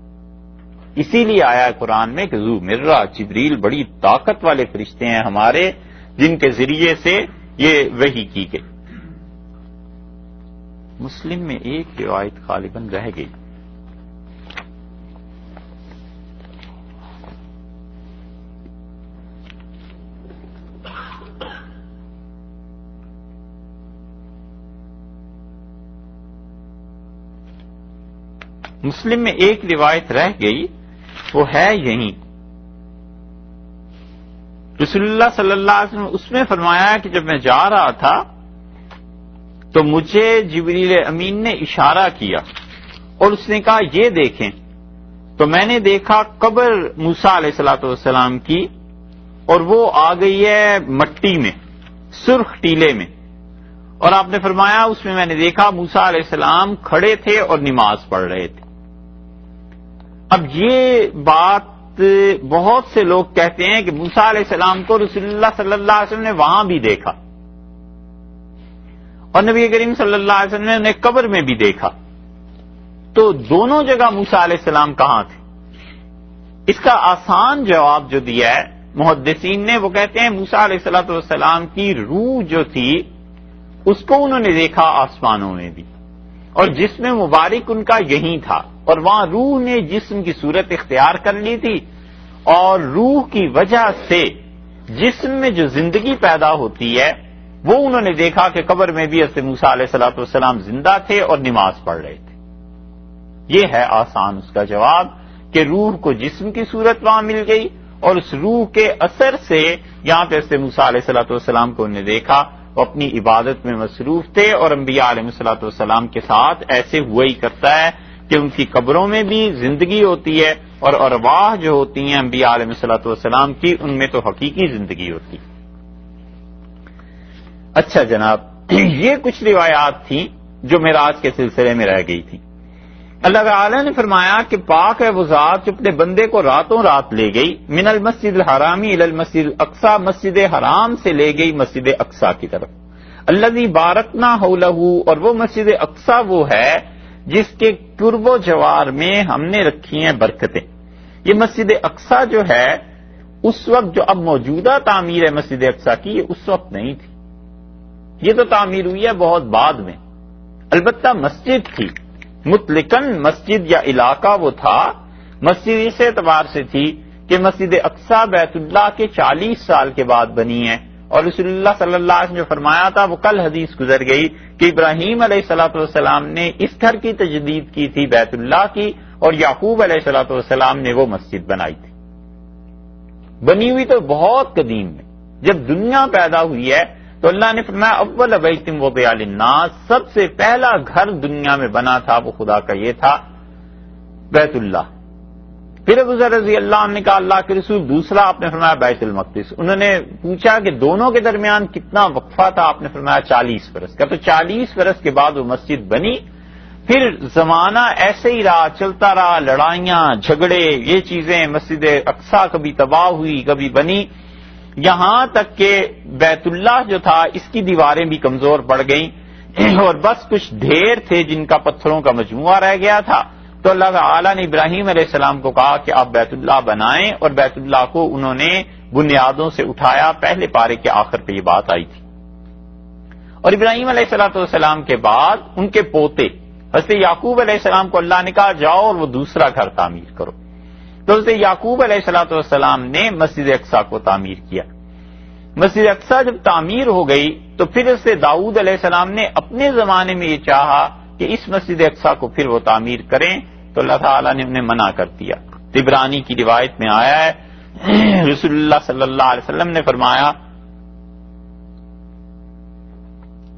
اسی لیے آیا قرآن میں کہ ذو مرہ، جبریل بڑی طاقت والے فرشتے ہیں ہمارے، جن کے ذریعے سے یہ وحی کی گئی۔ مسلم میں ایک روایت غالباً رہ گئی، مسلم میں ایک روایت رہ گئی، وہ ہے یہی، رسول اللہ صلی اللہ علیہ وسلم اس میں فرمایا کہ جب میں جا رہا تھا تو مجھے جبریل امین نے اشارہ کیا اور اس نے کہا یہ دیکھیں، تو میں نے دیکھا قبر موسیٰ علیہ الصلوۃ والسلام کی، اور وہ آ گئی ہے مٹی میں، سرخ ٹیلے میں، اور آپ نے فرمایا اس میں نے دیکھا موسیٰ علیہ السلام کھڑے تھے اور نماز پڑھ رہے تھے۔ اب یہ بات بہت سے لوگ کہتے ہیں کہ موسیٰ علیہ السلام کو رسول اللہ صلی اللہ علیہ وسلم نے وہاں بھی دیکھا، اور نبی کریم صلی اللہ علیہ وسلم نے انہیں قبر میں بھی دیکھا، تو دونوں جگہ موسیٰ علیہ السلام کہاں تھے؟ اس کا آسان جواب جو دیا ہے محدثین نے، وہ کہتے ہیں موسیٰ علیہ السلام کی روح جو تھی اس کو انہوں نے دیکھا آسمانوں میں بھی، اور جسم مبارک ان کا یہی تھا، اور وہاں روح نے جسم کی صورت اختیار کر لی تھی، اور روح کی وجہ سے جسم میں جو زندگی پیدا ہوتی ہے وہ انہوں نے دیکھا کہ قبر میں بھی حضرت موسیٰ علیہ السلام زندہ تھے اور نماز پڑھ رہے تھے۔ یہ ہے آسان اس کا جواب کہ روح کو جسم کی صورت وہاں مل گئی، اور اس روح کے اثر سے یہاں پہ حضرت موسیٰ علیہ السلام کو انہوں نے دیکھا، وہ اپنی عبادت میں مصروف تھے، اور انبیاء علیہ السلام کے ساتھ ایسے ہوا ہی کرتا ہے کہ ان کی قبروں میں بھی زندگی ہوتی ہے، اور ارواح جو ہوتی ہیں انبیاء علیہ السلام کی ان میں تو حقیقی زندگی ہوتی ہے۔ اچھا جناب، یہ کچھ روایات تھیں جو معراج کے سلسلے میں رہ گئی تھی۔ اللہ تعالی نے فرمایا کہ پاک ہے وہ ذات جو اپنے بندے کو راتوں رات لے گئی، من المسجد الحرامی الی المسجد الاقصی، مسجد حرام سے لے گئی مسجد اقصی کی طرف، الذی بارکنا حولہ، اور وہ مسجد اقصی وہ ہے جس کے قرب و جوار میں ہم نے رکھی ہیں برکتیں۔ یہ مسجد اقصی جو ہے اس وقت جو اب موجودہ تعمیر ہے مسجد اقصی کی، یہ اس وقت نہیں تھی، یہ تو تعمیر ہوئی ہے بہت بعد میں، البتہ مسجد تھی، مطلقاً مسجد یا علاقہ وہ تھا۔ مسجد اس اعتبار سے تھی کہ مسجد اقصی بیت اللہ کے 40 سال کے بعد بنی ہے، اور رسول اللہ صلی اللہ علیہ وسلم جو فرمایا تھا وہ کل حدیث گزر گئی کہ ابراہیم علیہ السلام نے اس گھر کی تجدید کی تھی بیت اللہ کی، اور یعقوب علیہ السلام نے وہ مسجد بنائی تھی، بنی ہوئی تو بہت قدیم میں، جب دنیا پیدا ہوئی ہے تو اللہ نے فرمایا اول بیت وضع للناس، سب سے پہلا گھر دنیا میں بنا تھا وہ خدا کا یہ تھا بیت اللہ۔ پھر ابو ذر رضی اللہ عنہ نے کہا اللہ کے رسول دوسرا، آپ نے فرمایا بیت المقدس۔ انہوں نے پوچھا کہ دونوں کے درمیان کتنا وقفہ تھا؟ آپ نے فرمایا 40 برس کا۔ تو 40 برس کے بعد وہ مسجد بنی۔ پھر زمانہ ایسے ہی رہا، چلتا رہا، لڑائیاں جھگڑے یہ چیزیں، مسجد اقصی کبھی تباہ ہوئی کبھی بنی، یہاں تک کہ بیت اللہ جو تھا اس کی دیواریں بھی کمزور پڑ گئیں، اور بس کچھ ڈھیر تھے جن کا پتھروں کا مجموعہ رہ گیا تھا۔ تو اللہ تعالیٰ نے ابراہیم علیہ السلام کو کہا کہ آپ بیت اللہ بنائیں، اور بیت اللہ کو انہوں نے بنیادوں سے اٹھایا۔ پہلے پارے کے آخر پہ یہ بات آئی تھی، اور ابراہیم علیہ السلام کے بعد ان کے پوتے حضرت یعقوب علیہ السلام کو اللہ نے کہا جاؤ اور وہ دوسرا گھر تعمیر کرو۔ تو حضرت یعقوب علیہ السلام نے مسجد اقصی کو تعمیر کیا۔ مسجد اقصی جب تعمیر ہو گئی تو پھر حضرت داؤد علیہ السلام نے اپنے زمانے میں یہ چاہا کہ اس مسجد اقصی کو پھر وہ تعمیر کریں، تو اللہ تعالیٰ نے انہیں منع کر دیا۔ طبرانی کی روایت میں آیا ہے رسول اللہ صلی اللہ علیہ وسلم نے فرمایا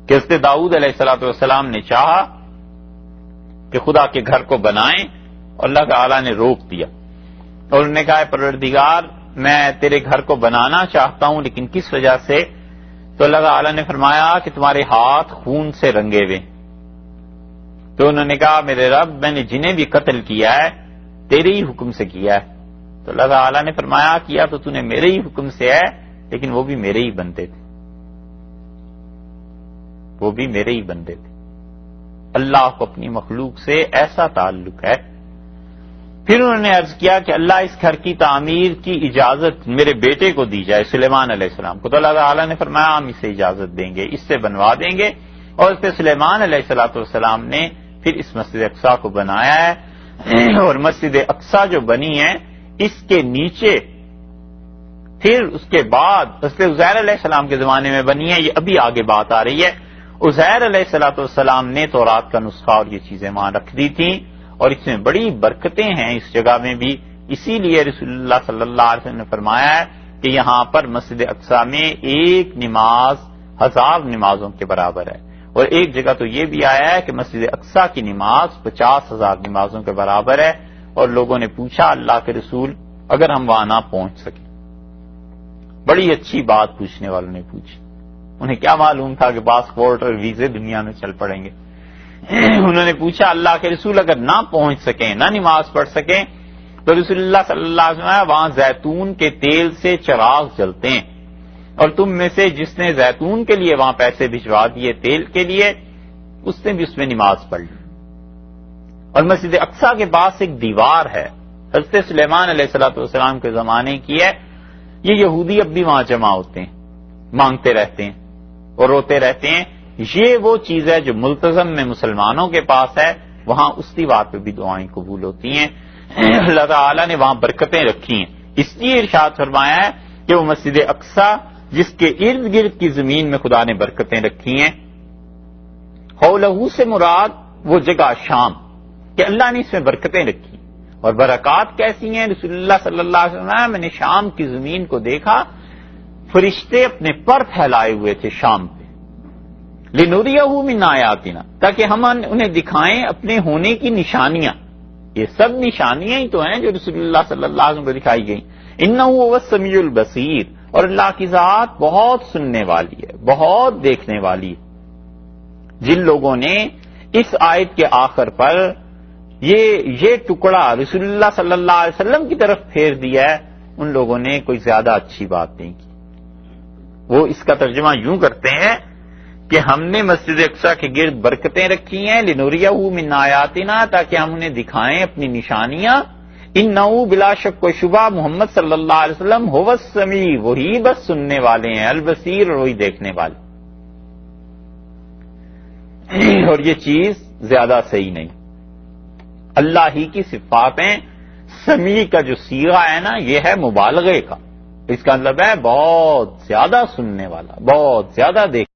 کہ حضرت داؤد علیہ السلام نے چاہا کہ خدا کے گھر کو بنائیں، اور اللہ تعالیٰ نے روک دیا، اور انہوں نے کہا پروردگار میں تیرے گھر کو بنانا چاہتا ہوں لیکن کس وجہ سے؟ تو اللہ تعالیٰ نے فرمایا کہ تمہارے ہاتھ خون سے رنگے ہوئے۔ تو انہوں نے کہا میرے رب میں نے جنہیں بھی قتل کیا ہے تیرے ہی حکم سے کیا ہے۔ تو اللہ تعالیٰ نے فرمایا کیا تو تو نے میرے ہی حکم سے ہے، لیکن وہ بھی میرے ہی بندے تھے، وہ بھی میرے ہی بندے تھے۔ اللہ کو اپنی مخلوق سے ایسا تعلق ہے۔ پھر انہوں نے عرض کیا کہ اللہ اس گھر کی تعمیر کی اجازت میرے بیٹے کو دی جائے، سلیمان علیہ السلام کو۔ تو اللہ تعالیٰ نے فرمایا ہم اسے اجازت دیں گے، اس سے بنوا دیں گے، اور اس سے سلیمان علیہ السلام نے پھر اس مسجد اقصی کو بنایا ہے۔ اور مسجد اقصی جو بنی ہے اس کے نیچے پھر اس کے بعد حضرت عزیر علیہ السلام کے زمانے میں بنی ہے، یہ ابھی آگے بات آ رہی ہے۔ عزیر علیہ السلام نے تورات کا نسخہ اور یہ چیزیں وہاں رکھ دی تھیں، اور اس میں بڑی برکتیں ہیں اس جگہ میں بھی، اسی لیے رسول اللہ صلی اللہ علیہ وسلم نے فرمایا ہے کہ یہاں پر مسجد اقصی میں ایک نماز 1000 نمازوں کے برابر ہے، اور ایک جگہ تو یہ بھی آیا ہے کہ مسجد اقصیٰ کی نماز 50,000 نمازوں کے برابر ہے، اور لوگوں نے پوچھا اللہ کے رسول اگر ہم وہاں نہ پہنچ سکیں، بڑی اچھی بات پوچھنے والوں نے پوچھی، انہیں کیا معلوم تھا کہ پاسپورٹ اور ویزے دنیا میں چل پڑیں گے. انہوں نے پوچھا اللہ کے رسول اگر نہ پہنچ سکیں، نہ نماز پڑھ سکیں، تو رسول اللہ صلی اللہ علیہ وسلم وہاں زیتون کے تیل سے چراغ جلتے ہیں، اور تم میں سے جس نے زیتون کے لیے وہاں پیسے بھجوا دیے تیل کے لیے، اس نے بھی اس میں نماز پڑھ لی. اور مسجد اقصیٰ کے پاس ایک دیوار ہے، حضرت سلیمان علیہ السلام کے زمانے کی ہے. یہ یہودی اب بھی وہاں جمع ہوتے ہیں، مانگتے رہتے ہیں اور روتے رہتے ہیں. یہ وہ چیز ہے جو ملتزم میں مسلمانوں کے پاس ہے، وہاں اس دیوار پہ بھی دعائیں قبول ہوتی ہیں. اللہ تعالیٰ نے وہاں برکتیں رکھی ہیں، اس لیے ارشاد فرمایا ہے کہ وہ مسجد اقصیٰ جس کے ارد گرد کی زمین میں خدا نے برکتیں رکھی ہیں. حولہ سے مراد وہ جگہ شام، کہ اللہ نے اس میں برکتیں رکھی. اور برکات کیسی ہیں؟ رسول اللہ صلی اللہ علیہ وسلم میں نے شام کی زمین کو دیکھا، فرشتے اپنے پر پھیلائے ہوئے تھے شام پہ، لِنُرِيَهُ مِنْ آیَاتِنَا، تاکہ ہم انہیں دکھائیں اپنے ہونے کی نشانیاں. یہ سب نشانیاں ہی تو ہیں جو رسول اللہ صلی اللہ علیہ وسلم کو دکھائی گئیں. اِنَّهُ هُوَ السَّمِيعُ الْبَصِيرُ، اور اللہ کی ذات بہت سننے والی ہے، بہت دیکھنے والی ہے. جن لوگوں نے اس آیت کے آخر پر یہ ٹکڑا رسول اللہ صلی اللہ علیہ وسلم کی طرف پھیر دیا ہے، ان لوگوں نے کوئی زیادہ اچھی بات نہیں کی. وہ اس کا ترجمہ یوں کرتے ہیں کہ ہم نے مسجد اقصیٰ کے گرد برکتیں رکھی ہیں، لِنُرِيَهُ مِنْ آیَاتِنَا، تاکہ ہم انہیں دکھائیں اپنی نشانیاں. اِنَّهُ بلا شک و شبہ محمد صلی اللہ علیہ وسلم هُوَ السَّمِيعُ، وہی بس سننے والے ہیں، البصیر، اور وہی دیکھنے والے. اور یہ چیز زیادہ صحیح نہیں. اللہ ہی کی صفاتیں، سمیع کا جو صیغہ ہے نا، یہ ہے مبالغے کا. اس کا مطلب ہے بہت زیادہ سننے والا، بہت زیادہ دیکھ